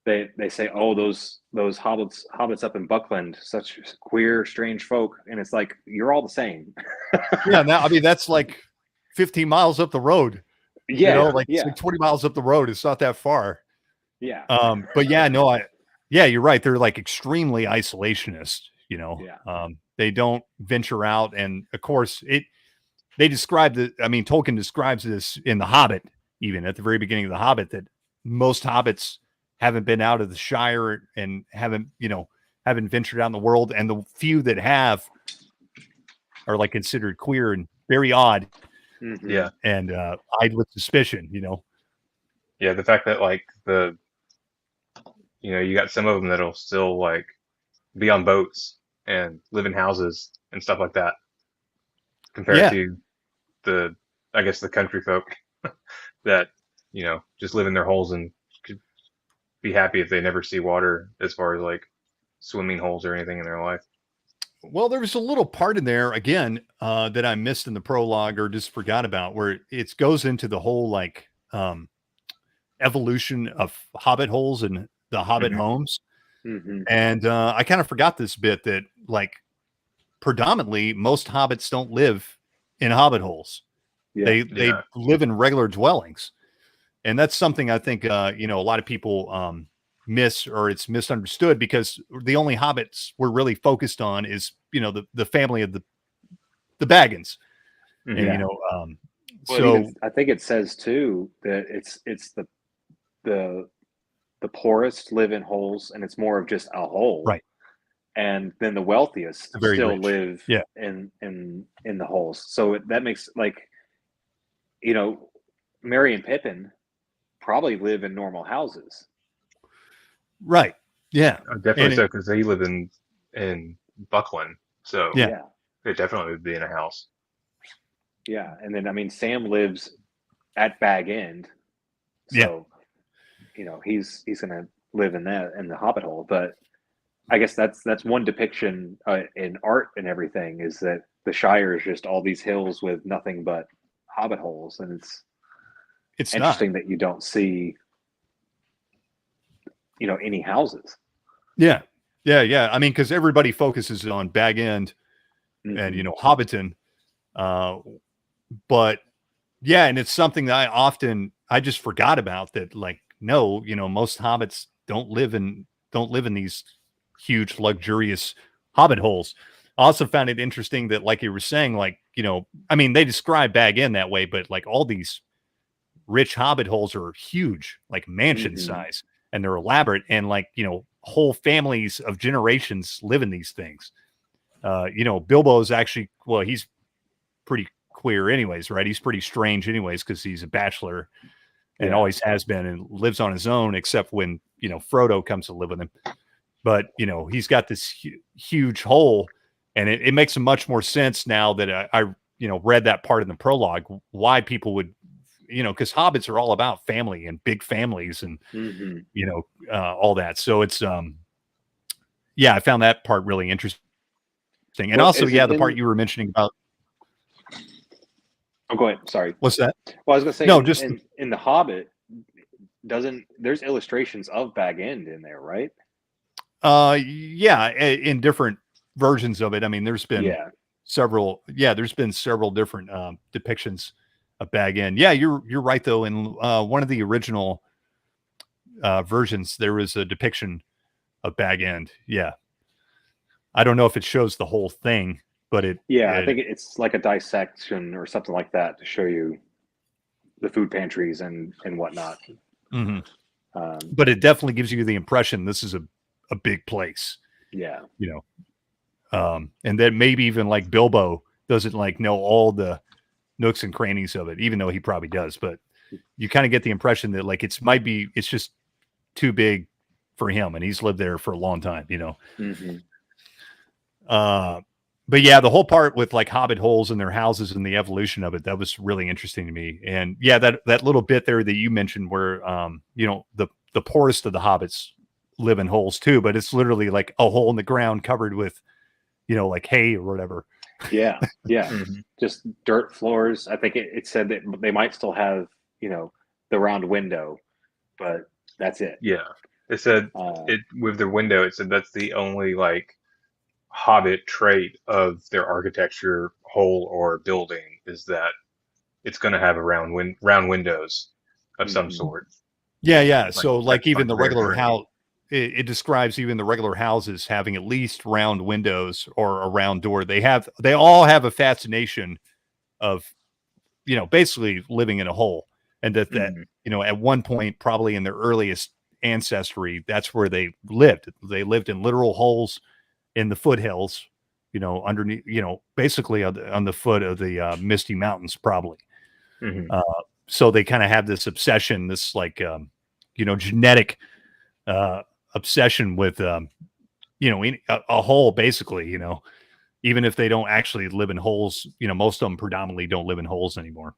They say, oh, those hobbits up in Buckland, such queer, strange folk, and it's like you're all the same. Yeah, now I mean that's like 15 miles up the road. Yeah, it's like 20 miles up the road. It's not that far. Yeah. But yeah, no, you're right. They're like extremely isolationist. They don't venture out, and of course they describe Tolkien describes this in The Hobbit, even at the very beginning of The Hobbit, that most hobbits haven't been out of the Shire and haven't ventured out in the world. And the few that have are like considered queer and very odd. Mm-hmm. Yeah. And eyed with suspicion, Yeah. The fact that like you got some of them that'll still like be on boats and live in houses and stuff like that compared to I guess the country folk that, just live in their holes and could be happy if they never see water as far as like swimming holes or anything in their life. Well, there was a little part in there again that I missed in the prologue or just forgot about, where it goes into the whole like evolution of hobbit holes and the hobbit homes. Mm-hmm. And I kind of forgot this bit that like predominantly most hobbits don't live in hobbit holes. Yeah. They live in regular dwellings. And that's something I think, a lot of people miss, or it's misunderstood, because the only hobbits we're really focused on is, the family of the Baggins. Mm-hmm. And, so I think it says too that it's the poorest live in holes, and it's more of just a hole. Right. And then the wealthiest still rich. live in the holes. So that makes like, Merry and Pippin probably live in normal houses. Right. Yeah. Definitely so, because they live in Buckland. So yeah, they definitely would be in a house. Yeah. And then Sam lives at Bag End. So he's gonna live in the Hobbit hole. But I guess that's one depiction in art and everything, is that the Shire is just all these hills with nothing but Hobbit holes, and it's interesting that you don't see any houses. Yeah. Because everybody focuses on Bag End and Hobbiton, but yeah, and it's something that I just forgot about, that like no, most hobbits don't live in these huge luxurious hobbit holes. I also found it interesting that, like you were saying, like they describe Bag End that way, but like all these rich hobbit holes are huge, like mansion size, and they're elaborate, and like whole families of generations live in these things. Bilbo's actually, well, he's pretty queer anyways, right? He's pretty strange anyways, because he's a bachelor and always has been, and lives on his own, except when Frodo comes to live with him. But he's got this huge hole, and it makes much more sense now that I read that part in the prologue, why people would, because hobbits are all about family and big families and all that. So it's I found that part really interesting. And also the part you were mentioning about. Oh, go ahead. Sorry. What's that? Well, I was going to say, no, in the Hobbit, there's illustrations of Bag End in there, right? In different versions of it. I mean, there's been several different depictions of Bag End. Yeah, you're right though. In one of the original versions, there was a depiction of Bag End. Yeah. I don't know if it shows the whole thing, but I think it's like a dissection or something like that to show you the food pantries and whatnot. Mm-hmm. But it definitely gives you the impression this is a big place. Yeah. And then maybe even like Bilbo doesn't like know all the nooks and crannies of it, even though he probably does. But you kind of get the impression that like it's just too big for him, and he's lived there for a long time. but yeah, the whole part with like hobbit holes in their houses and the evolution of it, that was really interesting to me. And yeah, that little bit there that you mentioned where the poorest of the hobbits live in holes too, but it's literally like a hole in the ground covered with like hay or whatever. Yeah, yeah. Mhm. Just dirt floors. I think it said that they might still have, the round window, but that's it. Yeah. It said it with their window. It said that's the only like Hobbit trait of their architecture, hole or building, is that it's going to have a round windows of some sort. Yeah. So like even like the rare regular terrain. house, it describes even the regular houses having at least round windows or a round door. They all have a fascination of, basically living in a hole. And that, at one point, probably in their earliest ancestry, that's where they lived. They lived in literal holes in the foothills, underneath, basically on the foot of the Misty Mountains, probably. Mhm. So they kind of have this obsession, this like, genetic obsession with, a hole, basically, even if they don't actually live in holes, most of them predominantly don't live in holes anymore.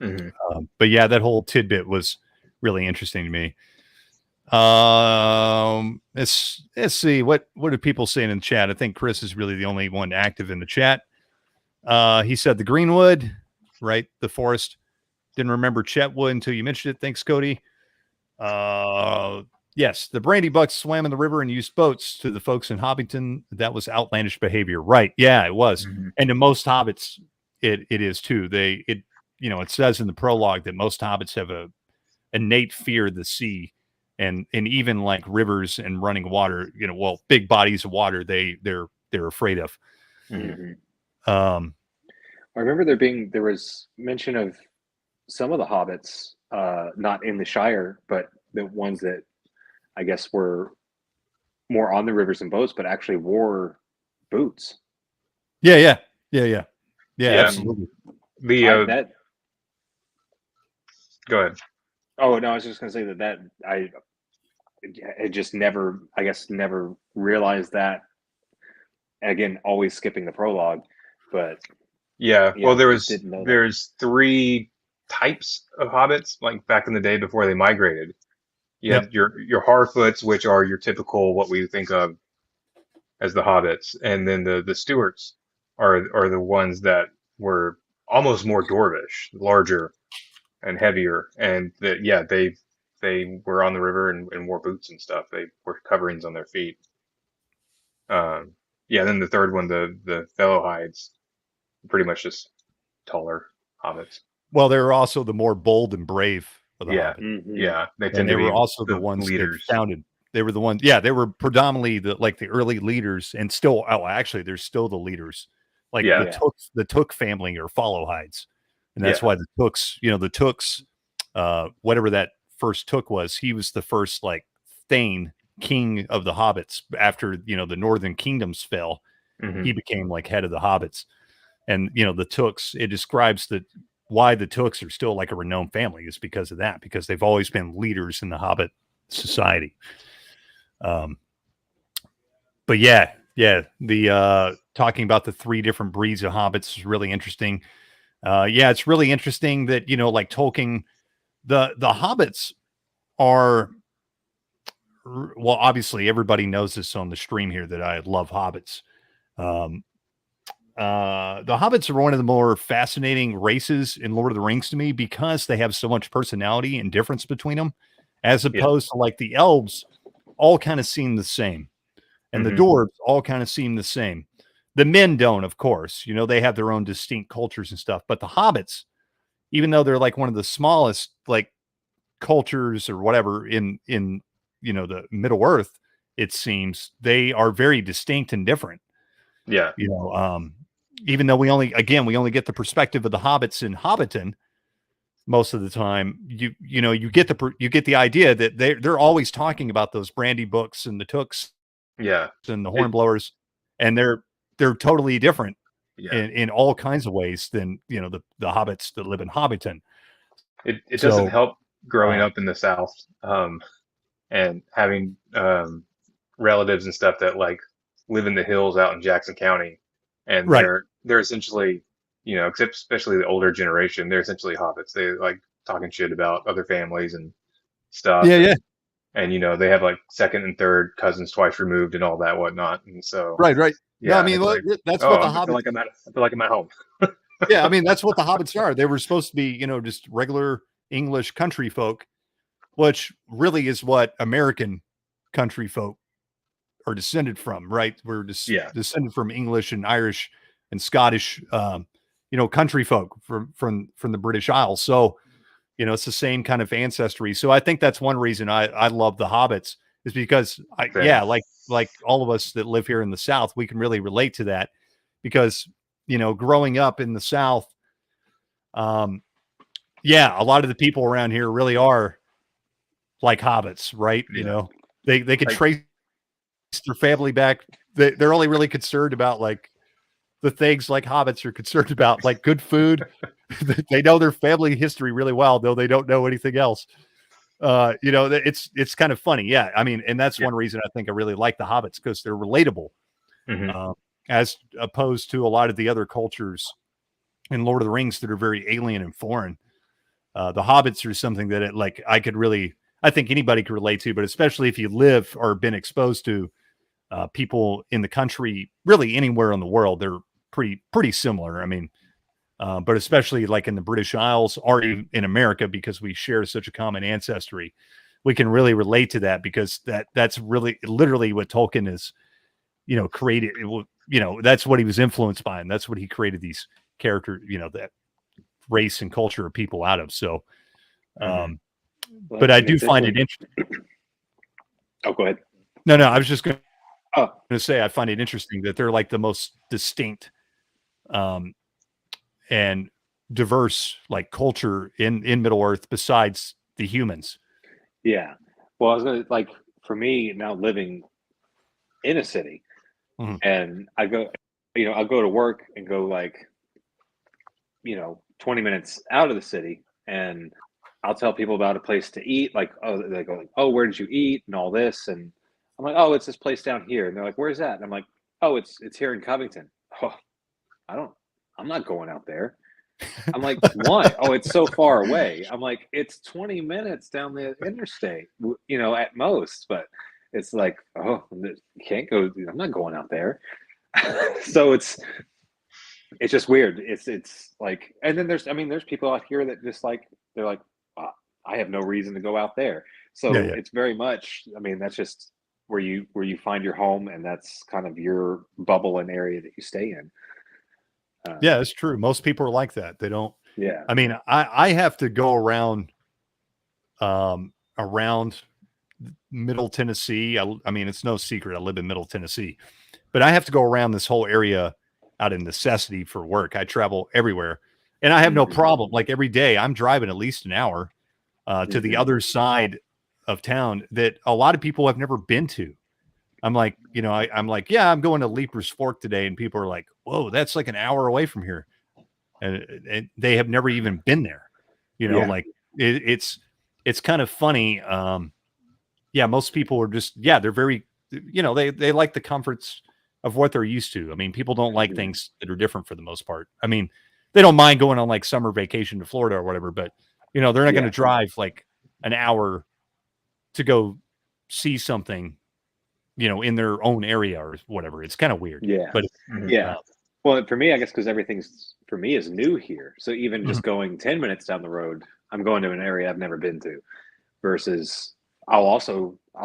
Mhm. But yeah, that whole tidbit was really interesting to me. Let's see what are people saying in the chat. I think Chris is really the only one active in the chat. He said the Greenwood, right? The forest. Didn't remember Chetwood until you mentioned it. Thanks, Cody. Yes, the Brandy Bucks swam in the river and used boats. To the folks in Hobbiton, that was outlandish behavior. Right. Yeah, it was. Mhm. And to most hobbits, it is too. It says in the prologue that most hobbits have a innate fear of the sea, and even like rivers and running water, big bodies of water, they're afraid of. Mhm. I remember there was mention of some of the hobbits, not in the Shire, but the ones that I guess were more on the rivers and boats, but actually wore boots. Yeah, Yeah. absolutely. That Go ahead. Oh no, I was just gonna say that I just never, I guess, never realized that. Again, always skipping the prologue, but Yeah. yeah, Well, didn't know that. there's three types of hobbits, like back in the day before they migrated. You Yep. had your Harfoots, which are your typical what we think of as the hobbits, and then the Stewarts are the ones that were almost more dwarvish, larger and heavier, and that they were on the river and wore boots and stuff. They wore coverings on their feet. Yeah. Then the third one, the fellow hides, pretty much just taller hobbits. Well, they were also the more bold and brave of the Yeah, Hobbit, yeah, they and tend to they were be also the the ones that leaders. founded. They were the ones. Yeah, they were predominantly the early leaders, and still. Oh, actually, they're still the leaders. Like Yeah, the Took family or follow hides, and that's yeah, why the Tooks. The Tooks, whatever that first Took was, he was the first like Thane king of the Hobbits. After the Northern Kingdoms fell, hmm he became like head of the Hobbits. And the Tooks, it describes that why the Tooks are still like a renowned family is because of that, because they've always been leaders in the Hobbit society. But yeah, the talking about the three different breeds of hobbits is really interesting. Yeah, it's really interesting that like Tolkien, the hobbits are, well, obviously everybody knows this on the stream here that I love hobbits. Um, the hobbits are one of the more fascinating races in Lord of the Rings to me because they have so much personality and difference between them, as yeah, opposed to like the elves all kind of seem the same, and the hmm dwarves all kind of seem the same. The men don't, of course, they have their own distinct cultures and stuff, but the hobbits, even though they're like one of the smallest like cultures or whatever in the Middle Earth, it seems they are very distinct and different. yeah. you know um Even though we only get the perspective of the hobbits in Hobbiton most of the time, you get the idea that they're always talking about those brandy books and the Tooks Yeah. and the It, Hornblowers, and they're totally different yeah. in all kinds of ways than the hobbits that live in Hobbiton. It doesn't So help growing uh, up in the South, and having relatives and stuff that like live in the hills out in Jackson County. and Right. they're essentially, except especially the older generation, they're essentially hobbits. They like talking shit about other families and stuff, Yeah, yeah. and they have like second and third cousins twice removed and all that whatnot, and so Right, right. No, I yeah, mean, it's like, that's oh, what the I feel Hobbits. like I'm at home. Yeah, I mean, that's what the Hobbits are. They were supposed to be, just regular English country folk, which really is what American country folk are descended from, right? We're Yeah, descended from English and Irish and Scottish, country folk from the British Isles. So, it's the same kind of ancestry. So I think that's one reason I love the Hobbits is because same. like all of us that live here in the South, we can really relate to that because, growing up in the South, a lot of the people around here really are like hobbits, right? Yeah. They could trace their family back. They're only really concerned about like the things like hobbits are concerned about, like good food. They know their family history really well, though they don't know anything else. It's kind of funny. Yeah. I mean, and that's Yeah. one reason I think I really like the hobbits because they're relatable, Mm-hmm. as opposed to a lot of the other cultures in Lord of the Rings that are very alien and foreign. The hobbits are something that I think anybody could relate to, but especially if you live or been exposed to people in the country, really anywhere in the world, they're pretty similar. I mean, but especially like in the British Isles or in America, because we share such a common ancestry, we can really relate to that because that's really literally what Tolkien is, created. That's what he was influenced by, and that's what he created these characters, that race and culture of people out of. So, but I do find it interesting. Oh, go ahead. No, I was just going Oh, to say I find it interesting that they're like the most distinct and diverse like culture in Middle Earth besides the humans. yeah. Well, I was gonna like for me now living in a city, Mhm. and I'll go to work and go like 20 minutes out of the city, and I'll tell people about a place to eat. Like, oh, they go like, oh, where did you eat and all this, and I'm like, oh, it's this place down here, and they're like, where's that? And I'm like, oh, it's here in Covington. Oh, I don't, I'm not going out there. I'm like, why? Oh, it's so far away. I'm like, it's 20 minutes down the interstate, at most. But it's like, oh, you can't go. I'm not going out there. So it's just weird. It's like, and then there's people out here that just like they're like, I have no reason to go out there. So Yeah. it's very much. I mean, that's just where you find your home, and that's kind of your bubble and area that you stay in. Yeah, it's true. Most people are like that. They don't. Yeah. I mean, I have to go around Middle Tennessee. I mean, it's no secret I live in Middle Tennessee, but I have to go around this whole area out of necessity for work. I travel everywhere, and I have no problem. Like every day, I'm driving at least an hour to the other side of town that a lot of people have never been to. I'm like, I'm like, yeah, I'm going to Leaper's Fork today, and people are like, whoa, that's like an hour away from here, and they have never even been there. Like it's kind of funny. Yeah, most people are just they're very, they like the comforts of what they're used to. I mean, people don't like things that are different for the most part. I mean, they don't mind going on like summer vacation to Florida or whatever, but they're not going to drive like an hour to go see something, in their own area or whatever. It's kind of weird. Yeah. But Yeah. Well, for me, I guess because everything's for me is new here. So even just going 10 minutes down the road, I'm going to an area I've never been to versus I'll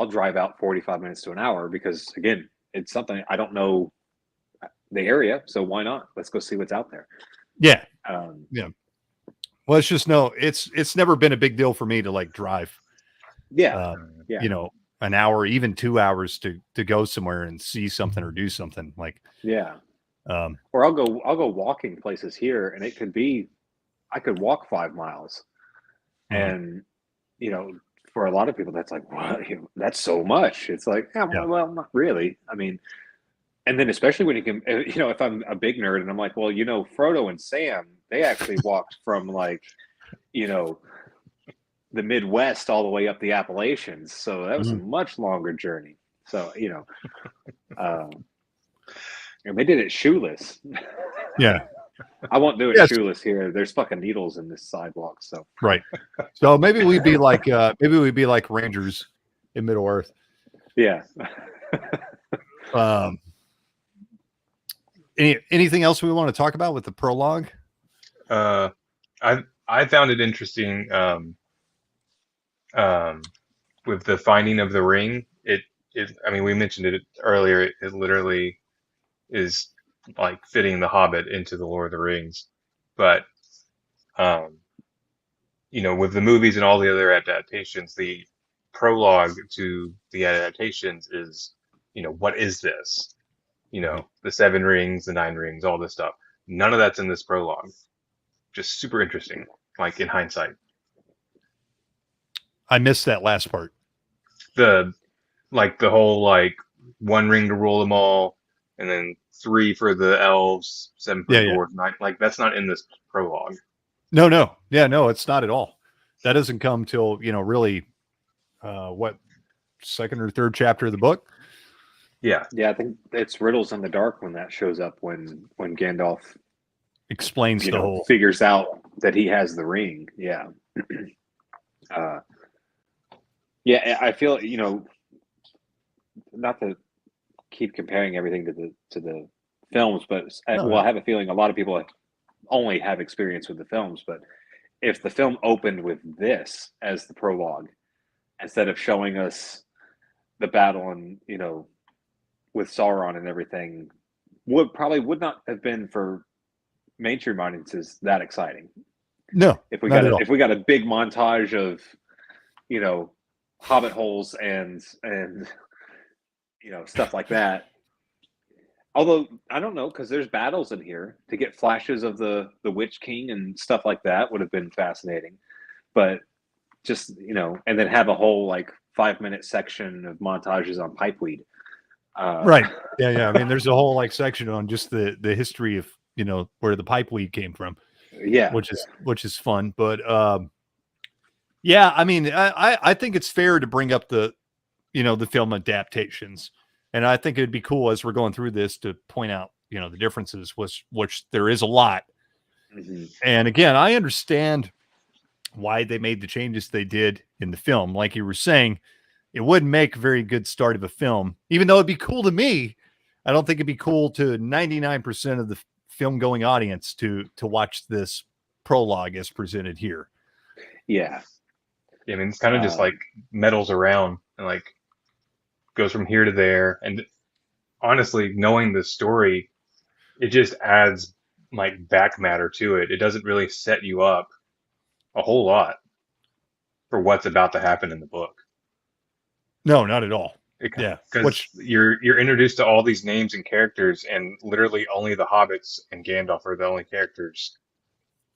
drive out 45 minutes to an hour because again, it's something I don't know the area. So why not? Let's go see what's out there. yeah. Um, Yeah. Well, it's never been a big deal for me to like drive, yeah. Yeah. An hour, even 2 hours to go somewhere and see something or do something like, Yeah. Or I'll go walking places here and it could be, I could walk 5 miles and, for a lot of people, that's like, what? That's so much. It's like, yeah, well, not really. I mean, and then especially when you can, if I'm a big nerd and I'm like, well, Frodo and Sam, they actually walked from like, the Midwest all the way up the Appalachians. So that was a much longer journey. So, And they did it shoeless. Yeah. I won't do it Yes. shoeless here. There's fucking needles in this sidewalk. So Right. So maybe we'd be like Rangers in Middle Earth. yeah. Anything else we want to talk about with the prologue? I found it interesting with the finding of the ring. I mean, we mentioned it earlier. It literally is like fitting the Hobbit into the Lord of the Rings, but with the movies and all the other adaptations, the prologue to the adaptations is, what is this? The 7 rings, the 9 rings, all this stuff. None of that's in this prologue. Just super interesting, like in hindsight. I missed that last part. The whole 1 ring to rule them all, and then 3 for the elves, 7 for the dwarves, 9. Like that's not in this prologue. No. Yeah, no, it's not at all. That doesn't come till, really what, 2nd or 3rd chapter of the book? Yeah. Yeah, I think it's Riddles in the Dark when that shows up when Gandalf explains the whole figures out that he has the ring. Yeah. Yeah, I feel, not to keep comparing everything to the films, but I have a feeling a lot of people only have experience with the films, but if the film opened with this as the prologue, instead of showing us the battle and, with Sauron and everything, would not have been for mainstream audiences that exciting. No, if we got a big montage of, hobbit holes and stuff like that. Although I don't know, because there's battles in here, to get flashes of the Witch King and stuff like that would have been fascinating. But just, and then have a whole 5-minute section of montages on pipeweed. Right. Yeah. I mean, there's a whole section on just the history of, where the pipeweed came from. Yeah. Which is fun. But yeah, I mean, I think it's fair to bring up the film adaptations. And I think it'd be cool as we're going through this to point out, the differences, which there is a lot. Mm-hmm. And again, I understand why they made the changes they did in the film. Like you were saying, it wouldn't make a very good start of a film, even though it'd be cool to me. I don't think it'd be cool to 99% of the film going audience to watch this prologue as presented here. Yeah. I mean, it's kind of just meddles around and goes from here to there. And honestly, knowing the story, it just adds back matter to it. It doesn't really set you up a whole lot for what's about to happen in the book. No, not at all. Yeah, because you're introduced to all these names and characters, and literally only the hobbits and Gandalf are the only characters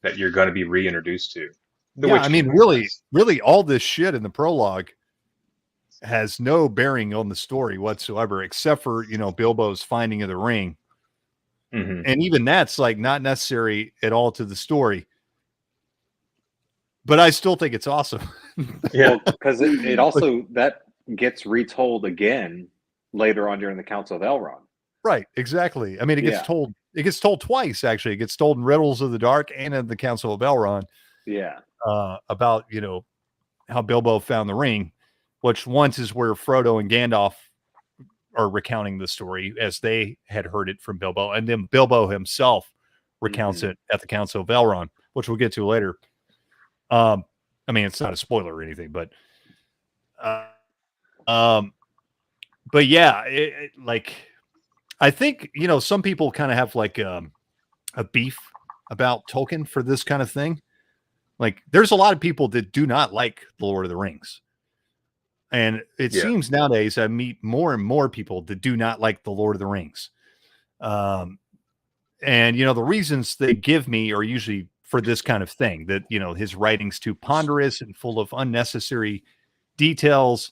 that you're going to be reintroduced to. I mean, really, all this shit in the prologue has no bearing on the story whatsoever, except for Bilbo's finding of the ring, and even that's not necessary at all to the story. But I still think it's awesome. Yeah, because it also that gets retold again later on during the Council of Elrond. Right, exactly. I mean, it gets told. It gets told twice, actually. It gets told in Riddles of the Dark and in the Council of Elrond. Yeah. About how Bilbo found the ring, which once is where Frodo and Gandalf are recounting the story as they had heard it from Bilbo, and then Bilbo himself recounts it at the Council of Elrond, which we'll get to later. I mean, it's not a spoiler or anything, but yeah, I think some people kind of have a beef about Tolkien for this kind of thing. There's a lot of people that do not like The Lord of the Rings. And it seems nowadays I meet more and more people that do not like The Lord of the Rings. And, the reasons they give me are usually for this kind of thing, that, his writing's too ponderous and full of unnecessary details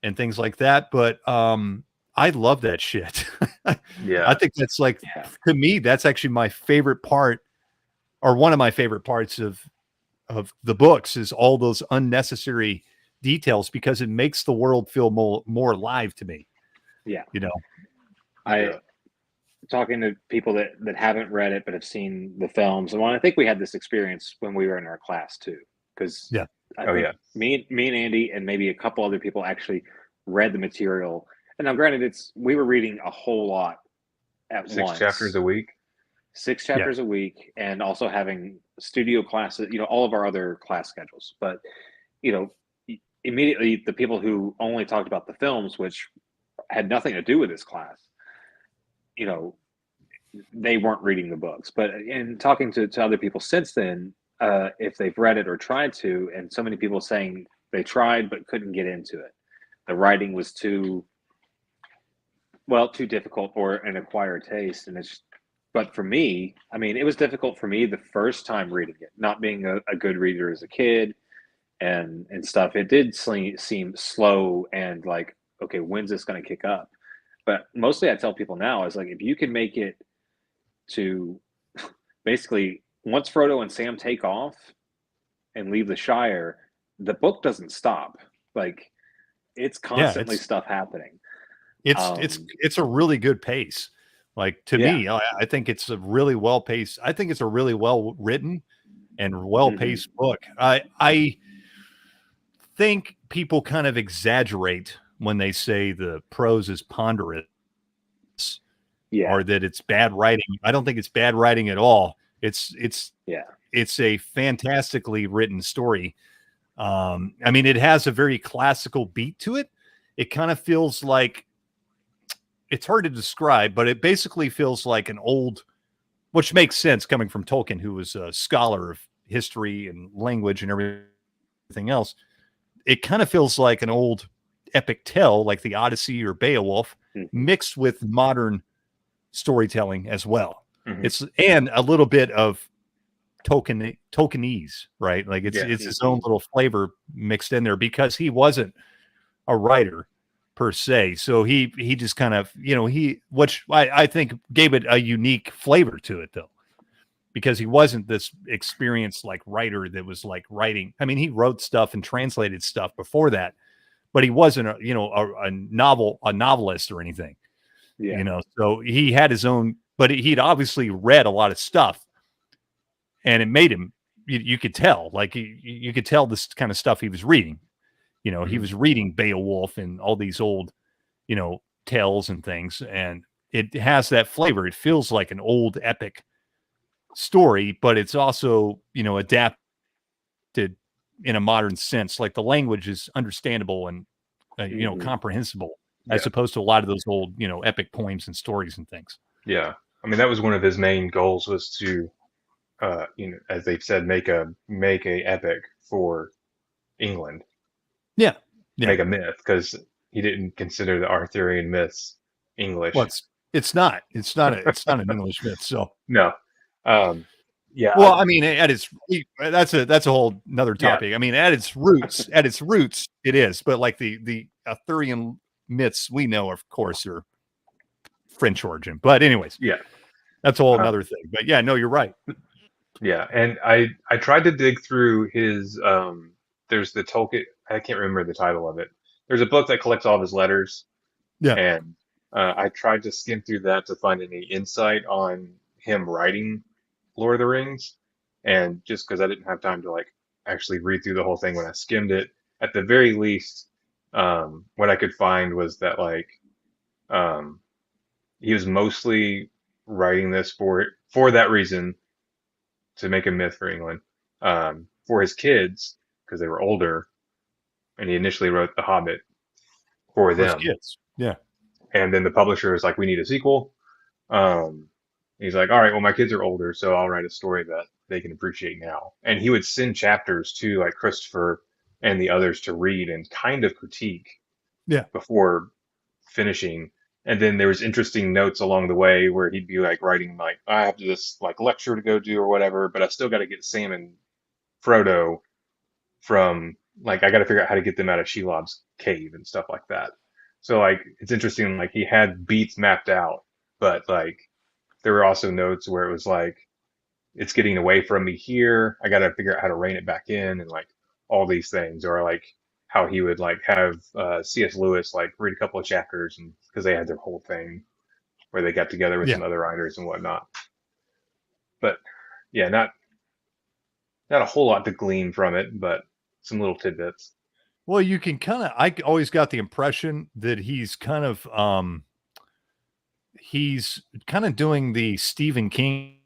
and things like that. But I love that shit. Yeah. I think that's to me, that's actually my favorite part, or one of my favorite parts of the books, is all those unnecessary details, because it makes the world feel more alive to me. Yeah. talking to people that haven't read it but have seen the films, and I think we had this experience when we were in our class too, because Yeah. I think me and Andy and maybe a couple other people actually read the material. And now, granted, we were reading a whole lot at 6 once, chapters a week. 6 chapters a week, and also having studio classes, all of our other class schedules. But immediately the people who only talked about the films, which had nothing to do with this class, they weren't reading the books. But in talking to other people since then, if they've read it or tried to, and so many people saying they tried but couldn't get into it, the writing was too difficult or an acquired taste. And but for me, I mean, it was difficult for me the first time reading it, not being a good reader as a kid and stuff. It did seem slow and like, okay, when's this going to kick up? But mostly I tell people now is like, if you can make it to basically once Frodo and Sam take off and leave the Shire, the book doesn't stop. Like, it's constantly stuff happening. It's a really good pace. Like, to me, I think it's a really well paced. I think it's a really well written and well paced book. I think people kind of exaggerate when they say the prose is ponderous. Or that it's bad writing. I don't think it's bad writing at all. It's a fantastically written story. I mean, it has a very classical beat to it. It kind of feels like, it's hard to describe, but it basically feels like an old, which makes sense coming from Tolkien, who was a scholar of history and language and everything else. It kind of feels like an old epic tale, like the Odyssey or Beowulf, mixed with modern storytelling as well. It's and a little bit of Tolkienese, right? Like it's his own little flavor mixed in there, because he wasn't a writer per se. So he just kind of, which I think gave it a unique flavor to it though, because he wasn't this experienced like writer that was like writing. I mean, he wrote stuff and translated stuff before that, but he wasn't a novelist or anything. So he had his own, but he'd obviously read a lot of stuff, and it made him, you could tell, like you could tell this kind of stuff he was reading. He was reading Beowulf and all these old, tales and things, and it has that flavor. It feels like an old epic story, but it's also, adapted in a modern sense. Like the language is understandable and, comprehensible, as opposed to a lot of those old, epic poems and stories and things. Yeah. I mean, that was one of his main goals, was to, as they've said, make a epic for England. Yeah. Make a myth, because he didn't consider the Arthurian myths English. Well, it's not an English myth. So no. Yeah. Well, I mean, that's a whole another topic. Yeah. I mean, at its roots, it is. But like the Arthurian myths we know, of course, are French origin. But anyways, that's a whole another thing. But yeah, no, you're right. Yeah, and I tried to dig through his. There's the Tolkien. I can't remember the title of it. There's a book that collects all of his letters. Yeah, and I tried to skim through that to find any insight on him writing Lord of the Rings, and just because I didn't have time to like actually read through the whole thing when I skimmed it, at the very least, what I could find was that like he was mostly writing this for that reason, to make a myth for England, for his kids, because they were older, and he initially wrote The Hobbit for them. Kids. Yeah. And then the publisher was like, we need a sequel. He's like, all right, well, my kids are older, so I'll write a story that they can appreciate now. And he would send chapters to like Christopher and the others to read and kind of critique before finishing. And then there was interesting notes along the way where he'd be like writing like, I have this like lecture to go do or whatever, but I still got to get Sam and Frodo from like, I got to figure out how to get them out of Shelob's cave and stuff like that. So like, it's interesting, like he had beats mapped out, but like there were also notes where it was like, it's getting away from me here. I got to figure out how to rein it back in, and like all these things, or like how he would like have C.S. Lewis like read a couple of chapters, and because they had their whole thing where they got together with some other writers and whatnot. But yeah, not a whole lot to glean from it, but some little tidbits. Well, you can I always got the impression that he's kind of doing the Stephen King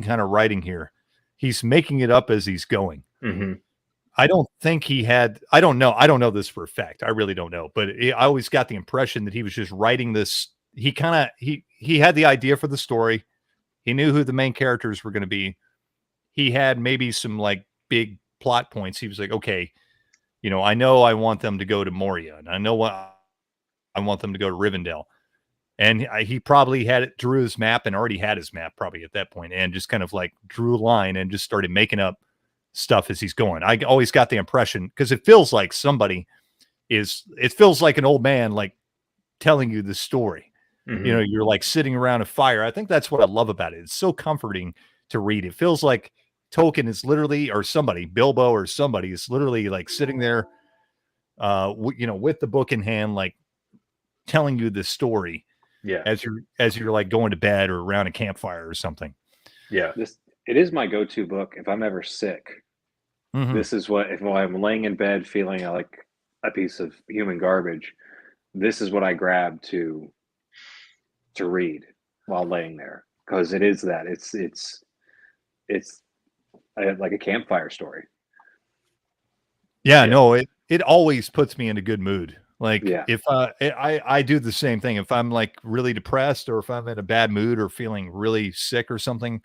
kind of writing here. He's making it up as he's going. Mm-hmm. I don't think he had, I don't know this for a fact. I really don't know, but I always got the impression that he was just writing this. He had the idea for the story. He knew who the main characters were going to be. He had maybe some like big plot points. He was like, okay, I know I want them to go to Moria, and I know what I want them to go to Rivendell. And he probably drew his map and already had his map probably at that point, and just kind of like drew a line and just started making up stuff as he's going. I always got the impression, because it feels like it feels like an old man like telling you the story. Mm-hmm. You're like sitting around a fire. I think that's what I love about it. It's so comforting to read. It feels like Tolkien is literally, or somebody, Bilbo or somebody is literally like sitting there, with the book in hand, like telling you the story. Yeah. As you're like going to bed or around a campfire or something. Yeah. It is my go-to book if I'm ever sick. Mm-hmm. This is if I'm laying in bed feeling like a piece of human garbage, this is what I grab to read while laying there, because it is that it's like a campfire story. Yeah, no, it always puts me in a good mood. Like if I do the same thing. If I'm like really depressed, or if I'm in a bad mood or feeling really sick or something,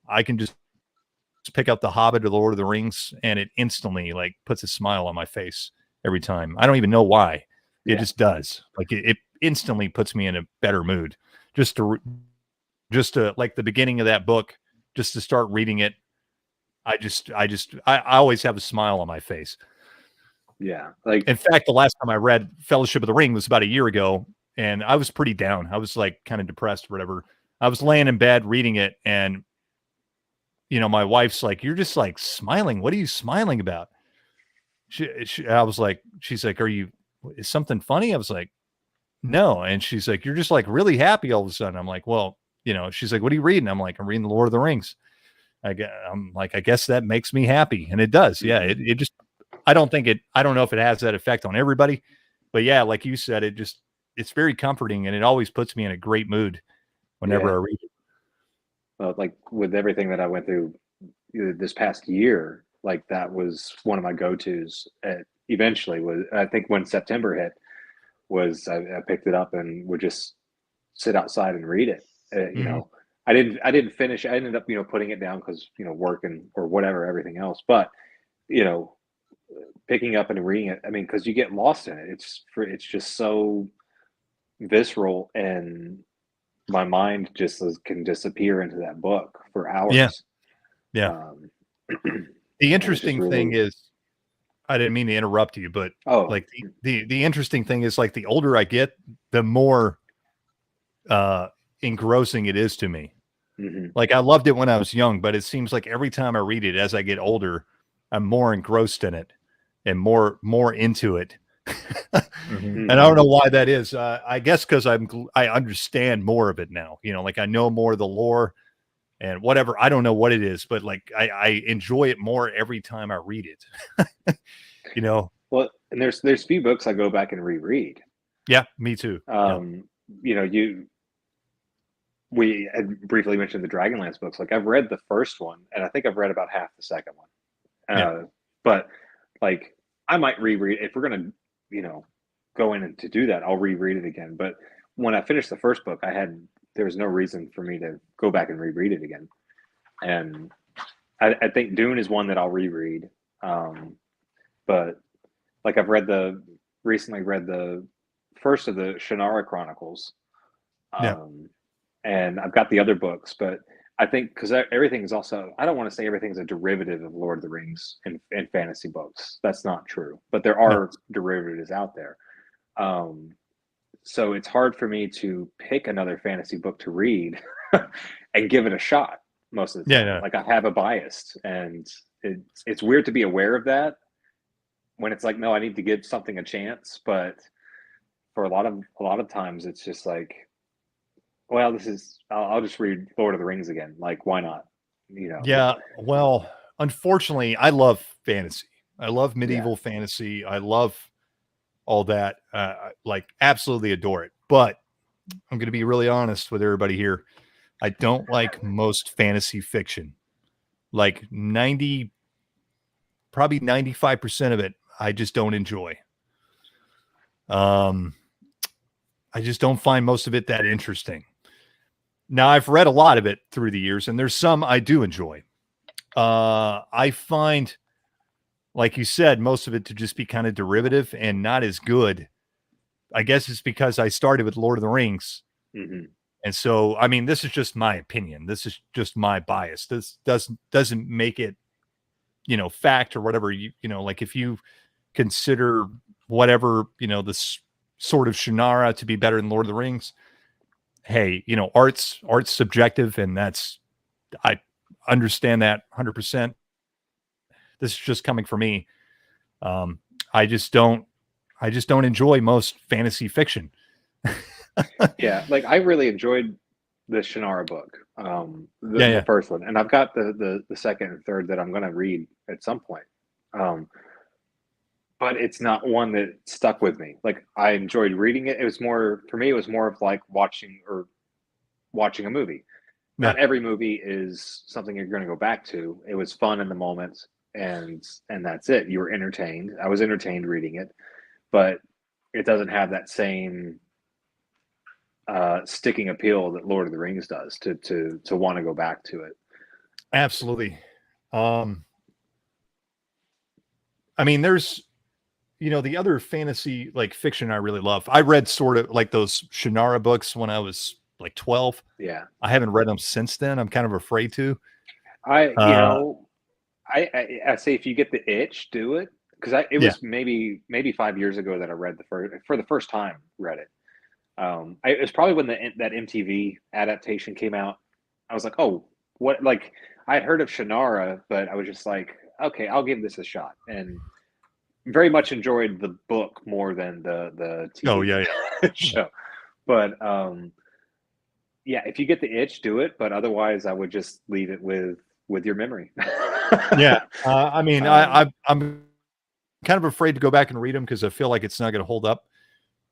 I can just pick up The Hobbit or The Lord of the Rings, and it instantly like puts a smile on my face every time. I don't even know why. It just does. Like it instantly puts me in a better mood. Just to like the beginning of that book, just to start reading it, I always have a smile on my face. Yeah. Like, in fact, the last time I read Fellowship of the Ring was about a year ago, and I was pretty down. I was like kind of depressed or whatever. I was laying in bed reading it, and my wife's like, "You're just like smiling. What are you smiling about?" I was like, she's like, is something funny? I was like, no. And she's like, "You're just like really happy all of a sudden." I'm like, well, she's like, "What are you reading?" I'm like, "I'm reading The Lord of the Rings." I'm like, I guess that makes me happy. And it does. Yeah. It just, I don't know if it has that effect on everybody, but yeah, like you said, it's very comforting, and it always puts me in a great mood whenever I read it. Well, like with everything that I went through this past year, like that was one of my go-tos. Eventually was, I think when September hit, I picked it up and would just sit outside and read it. I didn't finish. I ended up, putting it down because, working or whatever, everything else. But, picking up and reading it, I mean, because you get lost in it. It's just so visceral, and my mind just can disappear into that book for hours. Yeah. The interesting thing is, I didn't mean to interrupt you, but like the interesting thing is, like, the older I get, the more engrossing it is to me. Mm-hmm. Like, I loved it when I was young, but it seems like every time I read it as I get older, I'm more engrossed in it and more into it. Mm-hmm. And I don't know why that is. I guess because I understand more of it now. Like I know more of the lore and whatever. I don't know what it is, but like I enjoy it more every time I read it. Well, and there's few books I go back and reread. Yeah, me too. We had briefly mentioned the Dragonlance books. Like, I've read the first one, and I think I've read about half the second one. But like, I might reread if we're gonna, go in and to do that. I'll reread it again. But when I finished the first book, there was no reason for me to go back and reread it again. And I think Dune is one that I'll reread. But like, I've recently read the first of the Shannara Chronicles. And I've got the other books, but I think because everything is also, I don't want to say everything's a derivative of Lord of the Rings and fantasy books. That's not true, but there are derivatives out there. So it's hard for me to pick another fantasy book to read and give it a shot most of the time. Like, I have a bias, and it's weird to be aware of that when it's like, no, I need to give something a chance. But for a lot of times, it's just like well, I'll just read Lord of the Rings again. Like, why not? You know. Yeah. Well, unfortunately, I love fantasy. I love medieval Yeah. fantasy. I love all that. Like, absolutely adore it. But I'm going to be really honest with everybody here. I don't like most fantasy fiction. Like probably 95% of it, I just don't enjoy. I just don't find most of it that interesting. Now, I've read a lot of it through the years, and there's some I do enjoy. I find, like you said, most of it to just be kind of derivative and not as good. I guess it's because I started with Lord of the Rings. Mm-hmm. And so, I mean, this is just my opinion. This is just my bias. This doesn't make it, fact or whatever. Like if you consider whatever, this sort of Shannara to be better than Lord of the Rings, hey, art's subjective, and I understand that 100%. This is just coming from me. I just don't enjoy most fantasy fiction. Yeah, like I really enjoyed the Shannara book, the first one, and I've got the second and third that I'm going to read at some point. But it's not one that stuck with me. Like I enjoyed reading it. It was more for me. It was more of like watching a movie. Not every movie is something you're going to go back to. It was fun in the moment, and that's it. You were entertained. I was entertained reading it, but it doesn't have that same sticking appeal that Lord of the Rings does to want to go back to it. Absolutely. I mean, there's, the other fantasy like fiction I really love. I read sort of like those Shannara books when I was like 12. Yeah. I haven't read them since then. I'm kind of afraid to. I say if you get the itch, do it. Because it was maybe 5 years ago that I read for the first time read it. It was probably when that MTV adaptation came out. I was like, oh, what? Like I had heard of Shannara, but I was just like, okay, I'll give this a shot, and very much enjoyed the book more than the TV show. But yeah, if you get the itch, do it. But otherwise, I would just leave it with your memory. Yeah, I mean, I'm kind of afraid to go back and read them because I feel like it's not going to hold up.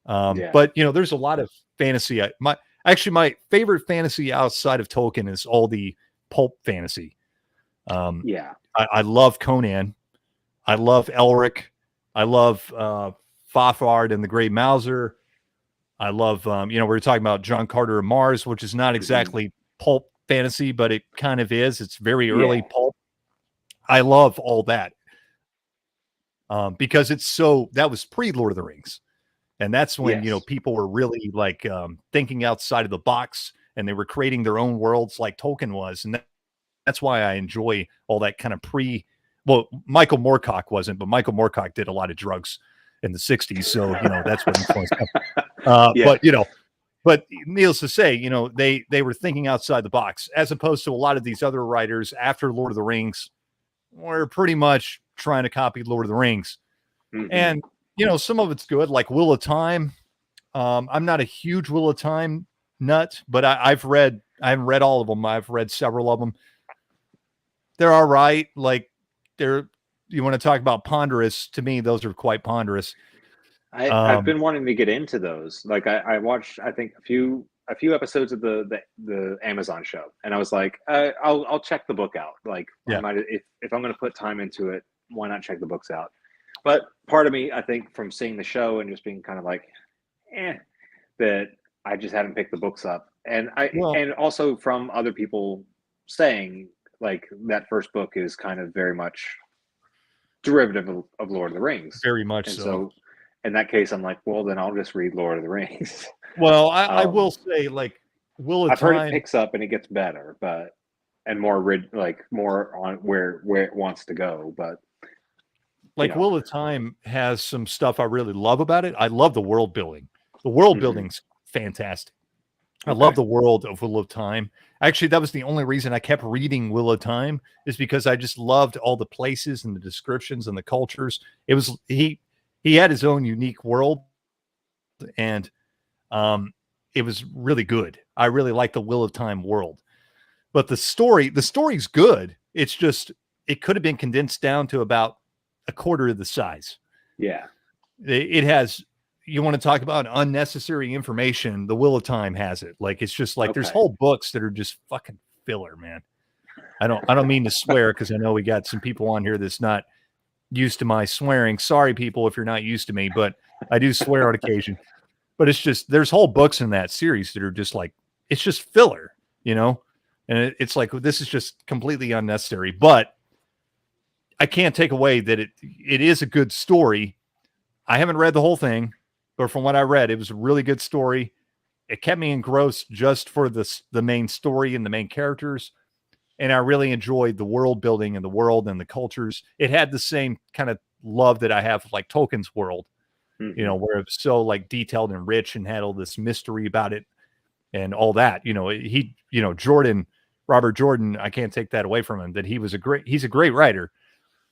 But there's a lot of fantasy. My favorite fantasy outside of Tolkien is all the pulp fantasy. I love Conan. I love Elric. I love Fafard and the Grey Mouser. I love, we were talking about John Carter of Mars, which is not exactly pulp fantasy, but it kind of is. It's very early pulp. I love all that because that was pre-Lord of the Rings. And that's when, people were really like thinking outside of the box, and they were creating their own worlds like Tolkien was. And that's why I enjoy all that kind of Michael Moorcock wasn't, but Michael Moorcock did a lot of drugs in the 60s. So, that's what influenced him. But needless to say, they were thinking outside the box, as opposed to a lot of these other writers after Lord of the Rings were pretty much trying to copy Lord of the Rings. Mm-hmm. And, some of it's good, like Wheel of Time. I'm not a huge Wheel of Time nut, but I haven't read all of them. I've read several of them. They're all right. Like you want to talk about ponderous, to me, those are quite ponderous. I've been wanting to get into those. Like I watched, I think a few episodes of the Amazon show, and I was like, I'll check the book out. Like, if I'm going to put time into it, why not check the books out? But part of me, I think, from seeing the show and just being kind of like, that I just hadn't picked the books up, and and also from other people saying like that first book is kind of very much derivative of Lord of the Rings, very much. And so in that case, I'm like, well, then I'll just read Lord of the Rings. Well, I will say, like, I've heard it picks up and it gets better, and more on where it wants to go, but. Like Wheel of Time has some stuff I really love about it. I love the world building. The world building's fantastic. I love the world of Wheel of Time. Actually, that was the only reason I kept reading Wheel of Time, is because I just loved all the places and the descriptions and the cultures. It was he had his own unique world, and it was really good. I really like the Wheel of Time world, but the story's good. It's just, it could have been condensed down to about a quarter of the size. Yeah. It has, you want to talk about unnecessary information, the Wheel of Time has it. Like, it's just like, there's whole books that are just fucking filler, man. I don't mean to swear, because I know we got some people on here that's not used to my swearing. Sorry, people, if you're not used to me, but I do swear on occasion. But it's just, there's whole books in that series that are just like, it's just filler, you know? And it's like, this is just completely unnecessary. But I can't take away that it is a good story. I haven't read the whole thing, but from what I read, it was a really good story. It kept me engrossed just for the main story and the main characters. And I really enjoyed the world building and the world and the cultures. It had the same kind of love that I have for like Tolkien's world, you know, where it was so like detailed and rich and had all this mystery about it and all that. You know, Robert Jordan, I can't take that away from him, that he's a great writer.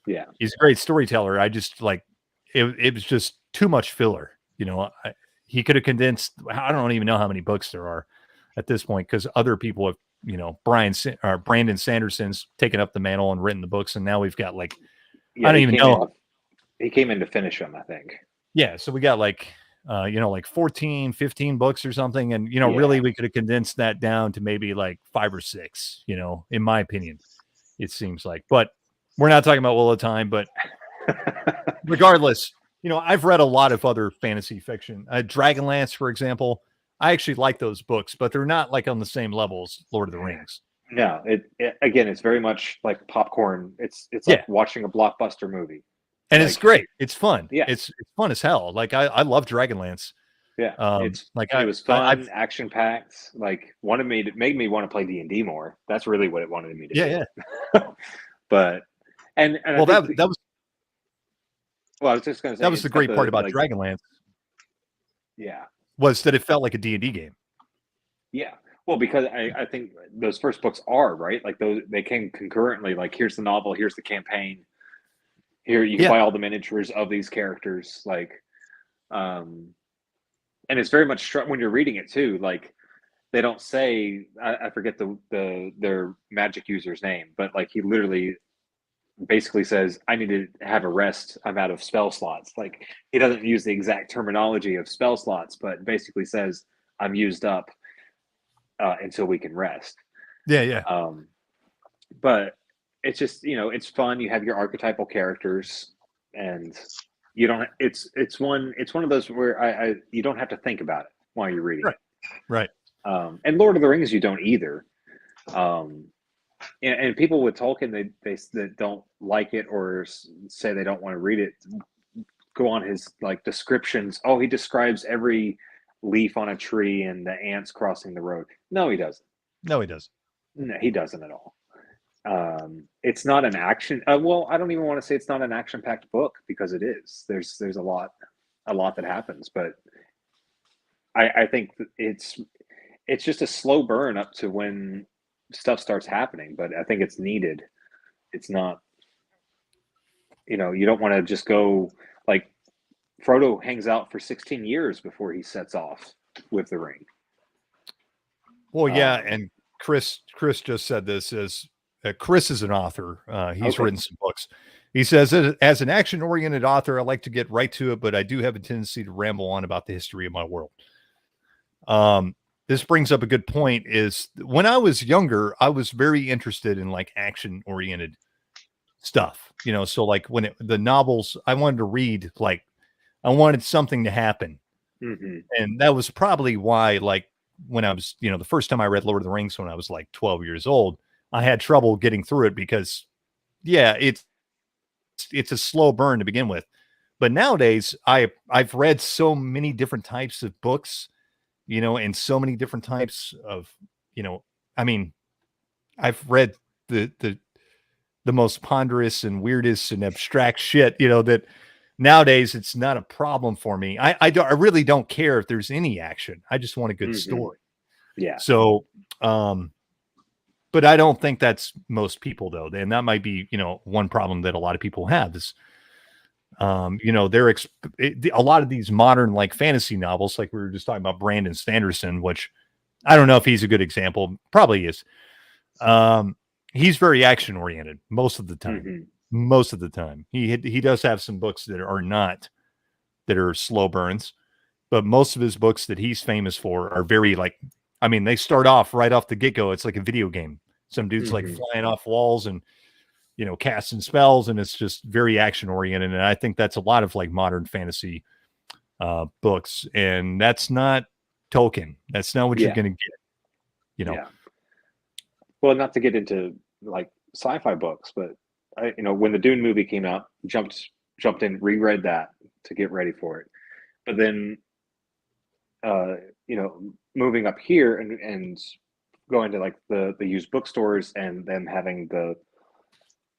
Yeah. He's a great storyteller. I just like, it was just too much filler. You know, he could have condensed, I don't even know how many books there are at this point, because other people have, you know, Brandon Sanderson's taken up the mantle and written the books. And now we've got like, I don't even know. He came in to finish them, I think. Yeah. So we got like, you know, like 14, 15 books or something. And, you know, really we could have condensed that down to maybe like 5 or 6, you know, in my opinion, it seems like. But we're not talking about Wheel of Time, but regardless, you know, I've read a lot of other fantasy fiction. Dragonlance, for example, I actually like those books, but they're not like on the same level as Lord of the Rings. No, again, it's very much like popcorn. It's like watching a blockbuster movie. And it's great. It's fun. Yeah. It's fun as hell. Like I love Dragonlance. Yeah. It was fun, action packed, like made me want to play D&D more. That's really what it wanted me to do. Yeah. But and well, that was well, I was just going to say that was the great part about Dragonlance. Yeah. Was that it felt like a D&D game. Yeah. Well, because I think those first books are, right? Like they came concurrently. Like, here's the novel, here's the campaign. Here you can buy all the miniatures of these characters. Like, and it's very much when you're reading it too. Like, they don't say, I forget their magic user's name, but like he literally basically says, I need to have a rest. I'm out of spell slots. Like, he doesn't use the exact terminology of spell slots, but basically says, I'm used up until we can rest. Yeah. But it's just, you know, it's fun. You have your archetypal characters, and you don't. It's one of those where you don't have to think about it while you're reading. Right. And Lord of the Rings, you don't either. And people with Tolkien, they don't like it or say they don't want to read it, go on his like descriptions. Oh, he describes every leaf on a tree and the ants crossing the road. No, he doesn't. No, he doesn't. No, he doesn't at all. It's not an action. Well, I don't even want to say it's not an action-packed book, because it is. There's a lot that happens, but I think it's just a slow burn up to when stuff starts happening. But I think it's needed. It's not, you know, you don't want to just go like Frodo hangs out for 16 years before he sets off with the ring. Well, yeah, and Chris just said this as Chris is an author. He's written some books. He says, as an action-oriented author, I like to get right to it, but I do have a tendency to ramble on about the history of my world. This brings up a good point. Is when I was younger, I was very interested in like action-oriented stuff. You know, so like when the novels, I wanted to read, like I wanted something to happen. Mm-hmm. And that was probably why, like, when I was, you know, the first time I read Lord of the Rings when I was like 12 years old, I had trouble getting through it because, yeah, it's a slow burn to begin with. But nowadays, I've read so many different types of books, you know, and so many different types of, you know, I mean, I've read the most ponderous and weirdest and abstract shit, you know, that nowadays it's not a problem for me. I really don't care if there's any action. I just want a good story. Yeah. So, but I don't think that's most people though. And that might be, you know, one problem that a lot of people have is, You know, a lot of these modern like fantasy novels, like we were just talking about Brandon Sanderson, which I don't know if he's a good example. Probably is. He's very action oriented most of the time. Mm-hmm. Most of the time, he does have some books that are slow burns, but most of his books that he's famous for are very like, I mean, they start off right off the get go. It's like a video game. Some dude's like flying off walls and, you know, casting spells, and it's just very action oriented. And I think that's a lot of like modern fantasy books, and that's not Tolkien. That's not what you're going to get. You know. Yeah. Well, not to get into like sci-fi books, but you know, when the Dune movie came out, jumped in, reread that to get ready for it. But then, you know, moving up here and going to like the used bookstores and them having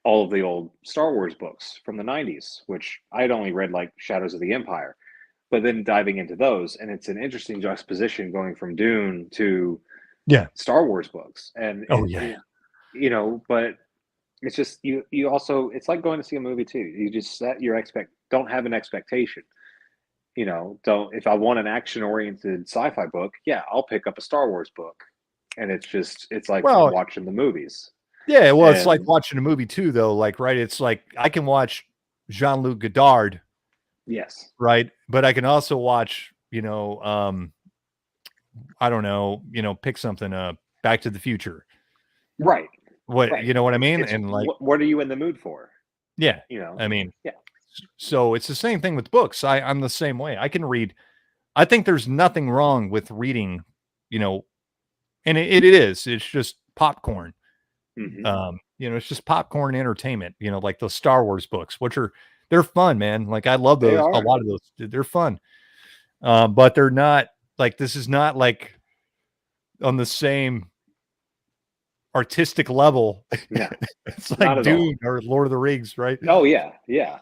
all of the old Star Wars books from the 90s, which I'd only read like Shadows of the Empire, but then diving into those, and it's an interesting juxtaposition going from Dune to Star Wars books. And you know, but it's just you also, it's like going to see a movie too. You just set your don't have an expectation. You know, if I want an action oriented sci-fi book, yeah, I'll pick up a Star Wars book. And it's like watching the movies. Yeah, well, it's like watching a movie too, though. Like, right, it's like I can watch Jean-Luc Godard. Yes. Right. But I can also watch, you know, I don't know, you know, pick something, Back to the Future. Right. You know what I mean? And like, what are you in the mood for? Yeah. You know, I mean, yeah. So it's the same thing with books. I'm the same way. I can read. I think there's nothing wrong with reading, you know, and it is. It's just popcorn. Mm-hmm. You know, it's just popcorn entertainment. You know, like those Star Wars books, they're fun, man. Like I love those. A lot of those, they're fun. But they're not like, this is not like on the same artistic level. Yeah. It's like Dune or Lord of the Rings, right? Oh yeah, yeah.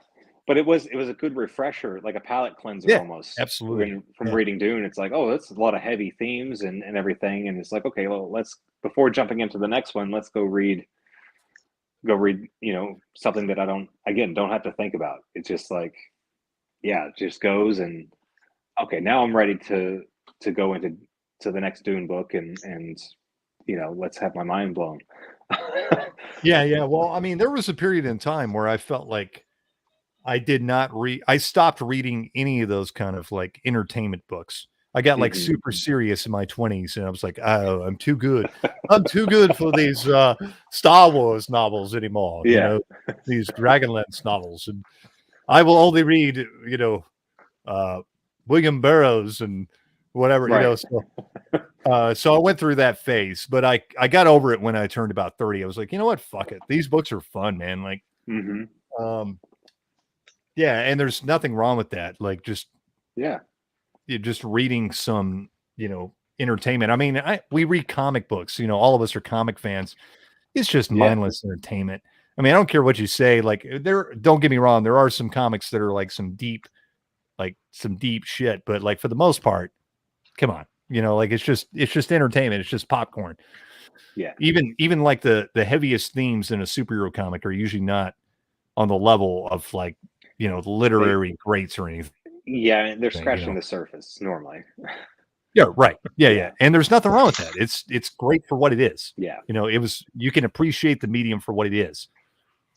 But it was a good refresher, like a palate cleanser almost. Absolutely. From reading Dune, it's like, oh, that's a lot of heavy themes and everything. And it's like, okay, well, before jumping into the next one, let's go read, you know, something that I don't have to think about. It's just like, yeah, it just goes, and okay, now I'm ready to go into the next Dune book and you know, let's have my mind blown. Yeah. Well, I mean, there was a period in time where I felt like I stopped reading any of those kind of like entertainment books. I got like super serious in my 20s, and I was like, oh, I'm too good. I'm too good for these Star Wars novels anymore. Yeah. You know, these Dragonlance novels. And I will only read, you know, William Burroughs and whatever, you know. So I went through that phase, but I got over it when I turned about 30. I was like, you know what? Fuck it. These books are fun, man. Like, yeah, and there's nothing wrong with that. Like, you're just reading some, you know, entertainment. I mean, we read comic books. You know, all of us are comic fans. It's just mindless entertainment. I mean, I don't care what you say. Like, don't get me wrong. There are some comics that are like some deep shit. But like for the most part, come on, you know, like it's just entertainment. It's just popcorn. Yeah. Even like the heaviest themes in a superhero comic are usually not on the level of like, you know, literary greats or anything. Yeah, they're scratching the surface normally. Yeah, right. Yeah. And there's nothing wrong with that. It's great for what it is. Yeah. You know, you can appreciate the medium for what it is.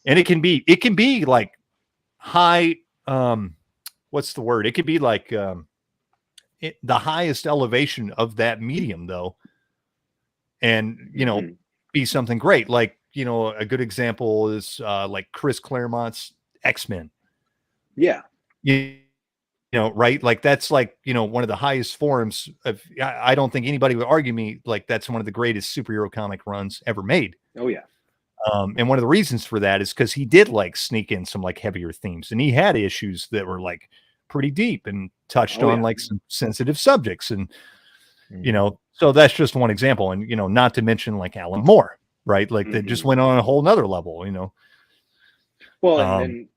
And it can be like high, what's the word? It could be like the highest elevation of that medium though. And, you know, be something great. Like, you know, a good example is like Chris Claremont's X-Men. Yeah. You know, right? Like that's like, you know, one of the highest forms of, I don't think anybody would argue me like that's one of the greatest superhero comic runs ever made. Oh yeah. And one of the reasons for that is because he did like sneak in some like heavier themes, and he had issues that were like pretty deep and touched on like some sensitive subjects. And, you know, so that's just one example. And, you know, not to mention like Alan Moore, right? Like that just went on a whole nother level, you know? Well, and then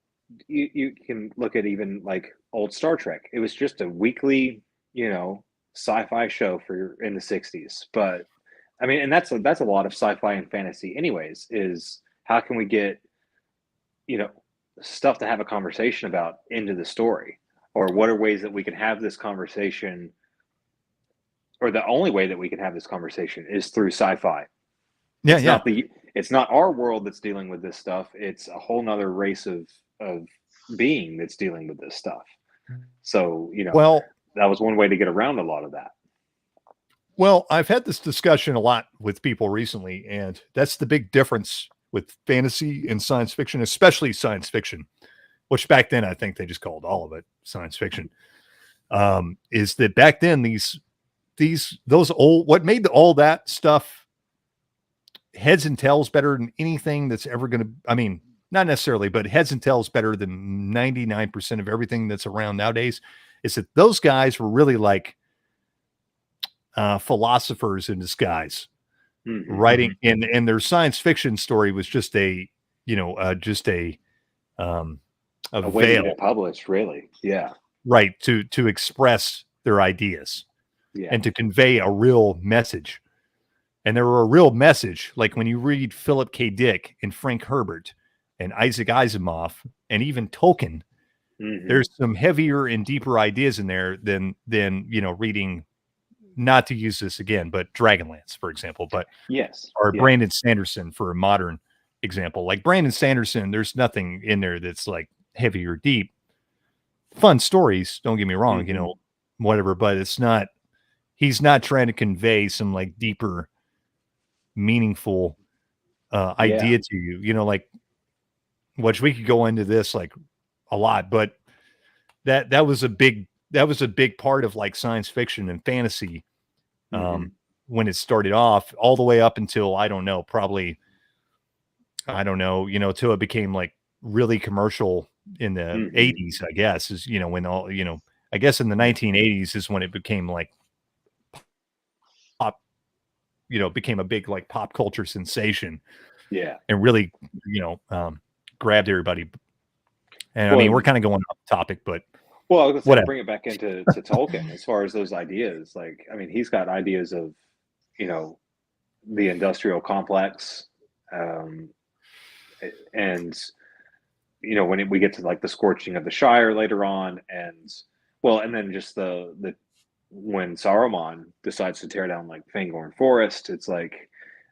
you can look at even like old Star Trek. It was just a weekly, you know, sci-fi show in the 60s. But I mean, and that's a lot of sci-fi and fantasy anyways, is how can we get, you know, stuff to have a conversation about into the story, or what are ways that we can have this conversation, or the only way that we can have this conversation is through sci-fi. Yeah, It's yeah. not it's not our world that's dealing with this stuff. It's a whole nother race of being that's dealing with this stuff. So, Well, that was one way to get around a lot of that. Well, I've had this discussion a lot with people recently, and that's the big difference with fantasy and science fiction, especially science fiction, which back then I think they just called all of it science fiction. Is that back then those old what made all that stuff heads and tails better than anything that's ever going to, I mean, not necessarily, but heads and tails better than 99% of everything that's around nowadays, is that those guys were really like philosophers in disguise, writing, and their science fiction story was just a way to veil, get it published, really. Yeah. right, to express their ideas and to convey a real message. And there were a real message, like when you read Philip K. Dick and Frank Herbert and Isaac Asimov and even Tolkien, there's some heavier and deeper ideas in there than reading, not to use this again, but Dragonlance, for example, but Brandon Sanderson for a modern example. Like Brandon Sanderson, there's nothing in there that's like heavy or deep. Fun stories, don't get me wrong, whatever, but he's not trying to convey some like deeper, meaningful idea to you, like, which we could go into this like a lot, but that was a big part of like science fiction and fantasy when it started off, all the way up until till it became like really commercial in the 80s, I guess, is when all I guess in the 1980s is when it became like pop, became a big like pop culture sensation, and really grabbed everybody. And I mean, we're kind of going off topic, but I was going to bring it back into Tolkien as far as those ideas. Like, I mean, he's got ideas of, the industrial complex, and when we get to like the scorching of the Shire later on, and then just the when Saruman decides to tear down like Fangorn Forest, it's like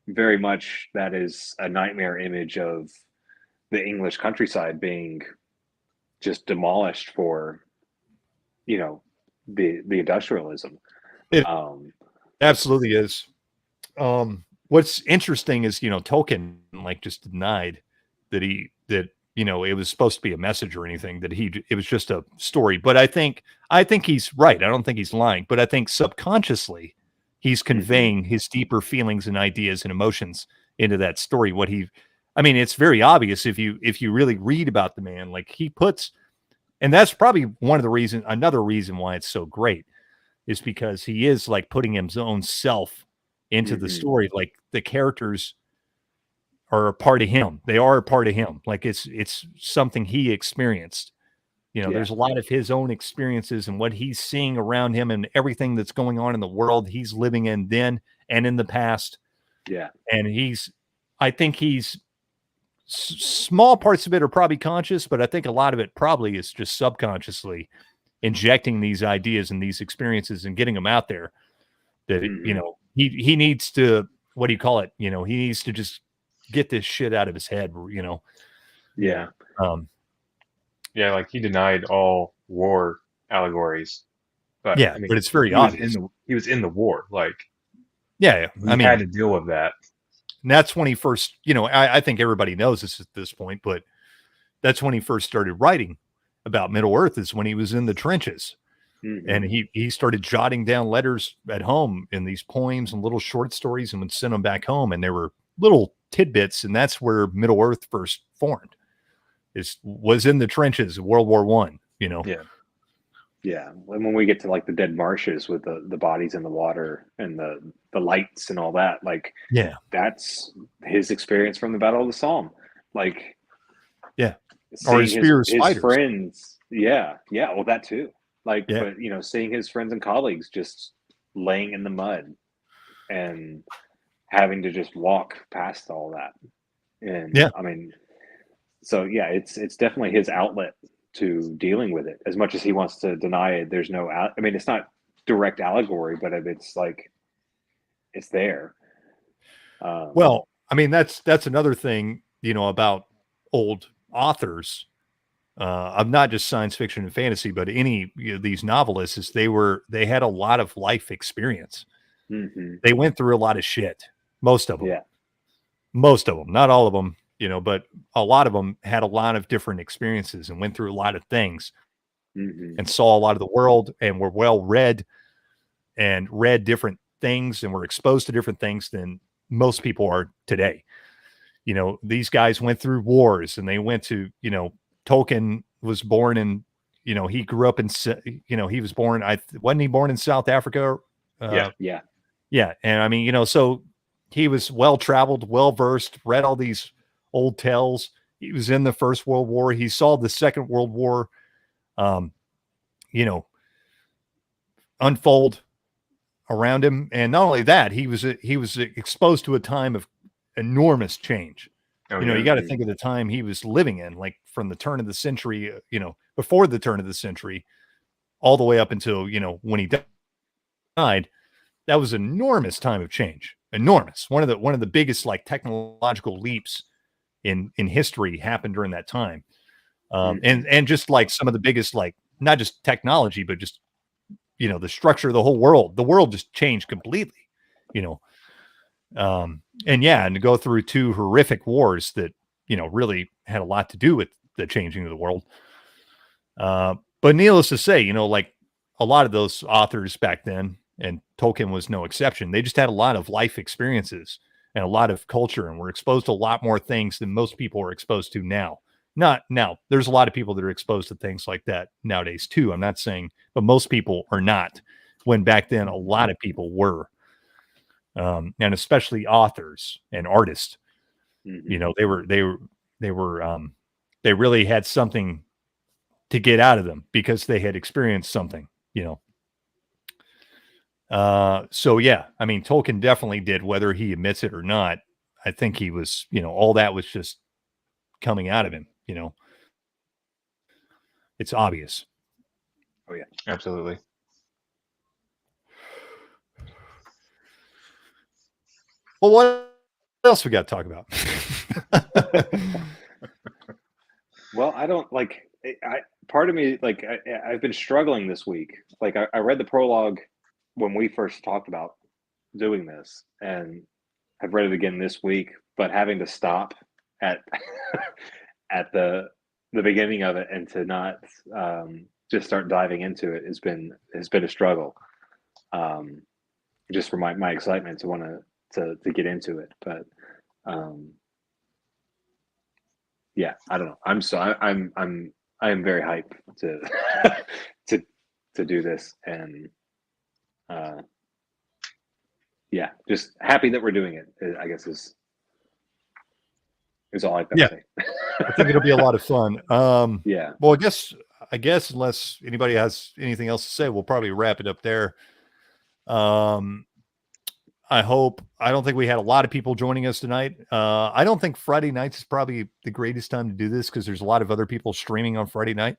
very much that is a nightmare image of the English countryside being just demolished for the industrialism. It absolutely is. What's interesting is Tolkien like just denied that it was supposed to be a message or anything, that it was just a story. But I think he's right. I don't think he's lying, but I think subconsciously he's conveying his deeper feelings and ideas and emotions into that story. It's very obvious if you really read about the man, like he puts. And that's probably another reason why it's so great, is because he is like putting his own self into the story. Like the characters are a part of him. They are a part of him. Like it's something he experienced. There's a lot of his own experiences and what he's seeing around him and everything that's going on in the world he's living in then and in the past. Yeah. And I think small parts of it are probably conscious, but I think a lot of it probably is just subconsciously injecting these ideas and these experiences and getting them out there, that he needs to, what do you call it? He needs to just get this shit out of his head, like he denied all war allegories, but but it's very obvious. He was in the war, like he had to deal with that. And that's when he first, I think everybody knows this at this point, but that's when he first started writing about Middle Earth, is when he was in the trenches. And he started jotting down letters at home in these poems and little short stories and would send them back home. And there were little tidbits, and that's where Middle Earth first formed. Was in the trenches of World War I, Yeah. And when we get to like the dead marshes with the bodies in the water and the lights and all that, like, that's his experience from the Battle of the Somme. Like, or his friends. Yeah. Well, that too. Like, but seeing his friends and colleagues just laying in the mud and having to just walk past all that. And I mean, So yeah, it's definitely his outlet to dealing with it. As much as he wants to deny it, there's no. I mean, it's not direct allegory, but it's like it's there. Well, I mean, that's another thing, about old authors of not just science fiction and fantasy, but any these novelists is they had a lot of life experience. Mm-hmm. They went through a lot of shit. Most of them. Yeah. Most of them, not all of them, but a lot of them had a lot of different experiences and went through a lot of things and saw a lot of the world and were well read and read different things and were exposed to different things than most people are today. These guys went through wars and they went to, Tolkien was born in, he grew up in, he was born, wasn't he born in South Africa? Yeah. And I mean, so he was well-traveled, well-versed, read all these old tales. He was in the First World War. He saw the Second World War, unfold around him. And not only that, he was exposed to a time of enormous change. You got to think of the time he was living in, like from the turn of the century, before the turn of the century, all the way up until, when he died. That was an enormous time of change. Enormous. One of the biggest like technological leaps in history happened during that time. And just like some of the biggest, like not just technology, but just, the structure of the whole world. The world just changed completely, and to go through two horrific wars that, really had a lot to do with the changing of the world. But needless to say, like a lot of those authors back then, and Tolkien was no exception, they just had a lot of life experiences and a lot of culture and were exposed to a lot more things than most people are exposed to now. Not now. There's a lot of people that are exposed to things like that nowadays too. I'm not saying, but most people are not. When back then, a lot of people were, and especially authors and artists. They really had something to get out of them because they had experienced something. So yeah, I mean, Tolkien definitely did, whether he admits it or not. I think he was, all that was just coming out of him, it's obvious. Oh yeah, absolutely. Well, what else we got to talk about? Well, I don't like, part of me, like, I've been struggling this week. Like I read the prologue when we first talked about doing this, and I've read it again this week, but having to stop at at the beginning of it and to not just start diving into it has been a struggle. Just for my excitement to want to get into it, but yeah, I don't know. I am very hyped to to do this, and yeah, just happy that we're doing it, I guess is all I've got to say. I think it'll be a lot of fun. Yeah. Well, I guess unless anybody has anything else to say, we'll probably wrap it up there. I don't think we had a lot of people joining us tonight. I don't think Friday nights is probably the greatest time to do this because there's a lot of other people streaming on Friday night.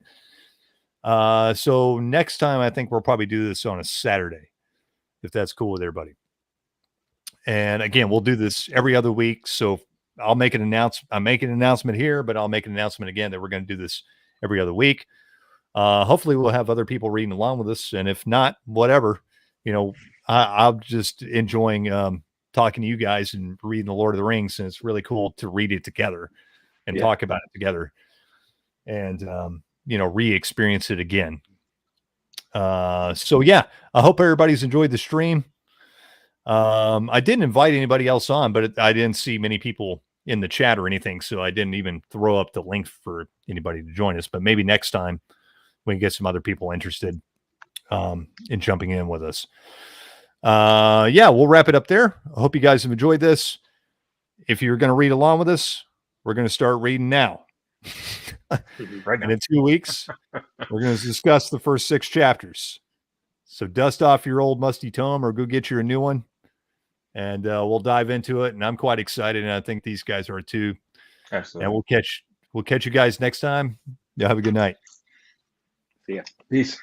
So next time, I think we'll probably do this on a Saturday, if that's cool with everybody. And again, we'll do this every other week. So I'll make an announcement. I'm making an announcement here, but I'll make an announcement again that we're going to do this every other week. Hopefully we'll have other people reading along with us. And if not, whatever, I'm just enjoying talking to you guys and reading the Lord of the Rings. And it's really cool to read it together and talk about it together and, re-experience it again. So yeah, I hope everybody's enjoyed the stream. I didn't invite anybody else on, but I didn't see many people in the chat or anything. So I didn't even throw up the link for anybody to join us, but maybe next time we can get some other people interested in jumping in with us. Yeah, we'll wrap it up there. I hope you guys have enjoyed this. If you're going to read along with us, we're going to start reading now. Right now. And in 2 weeks, we're going to discuss the first 6 chapters. So dust off your old musty tome or go get you a new one. And we'll dive into it. And I'm quite excited. And I think these guys are too. Absolutely. And we'll catch We'll catch you guys next time. Y'all have a good night. See ya. Peace.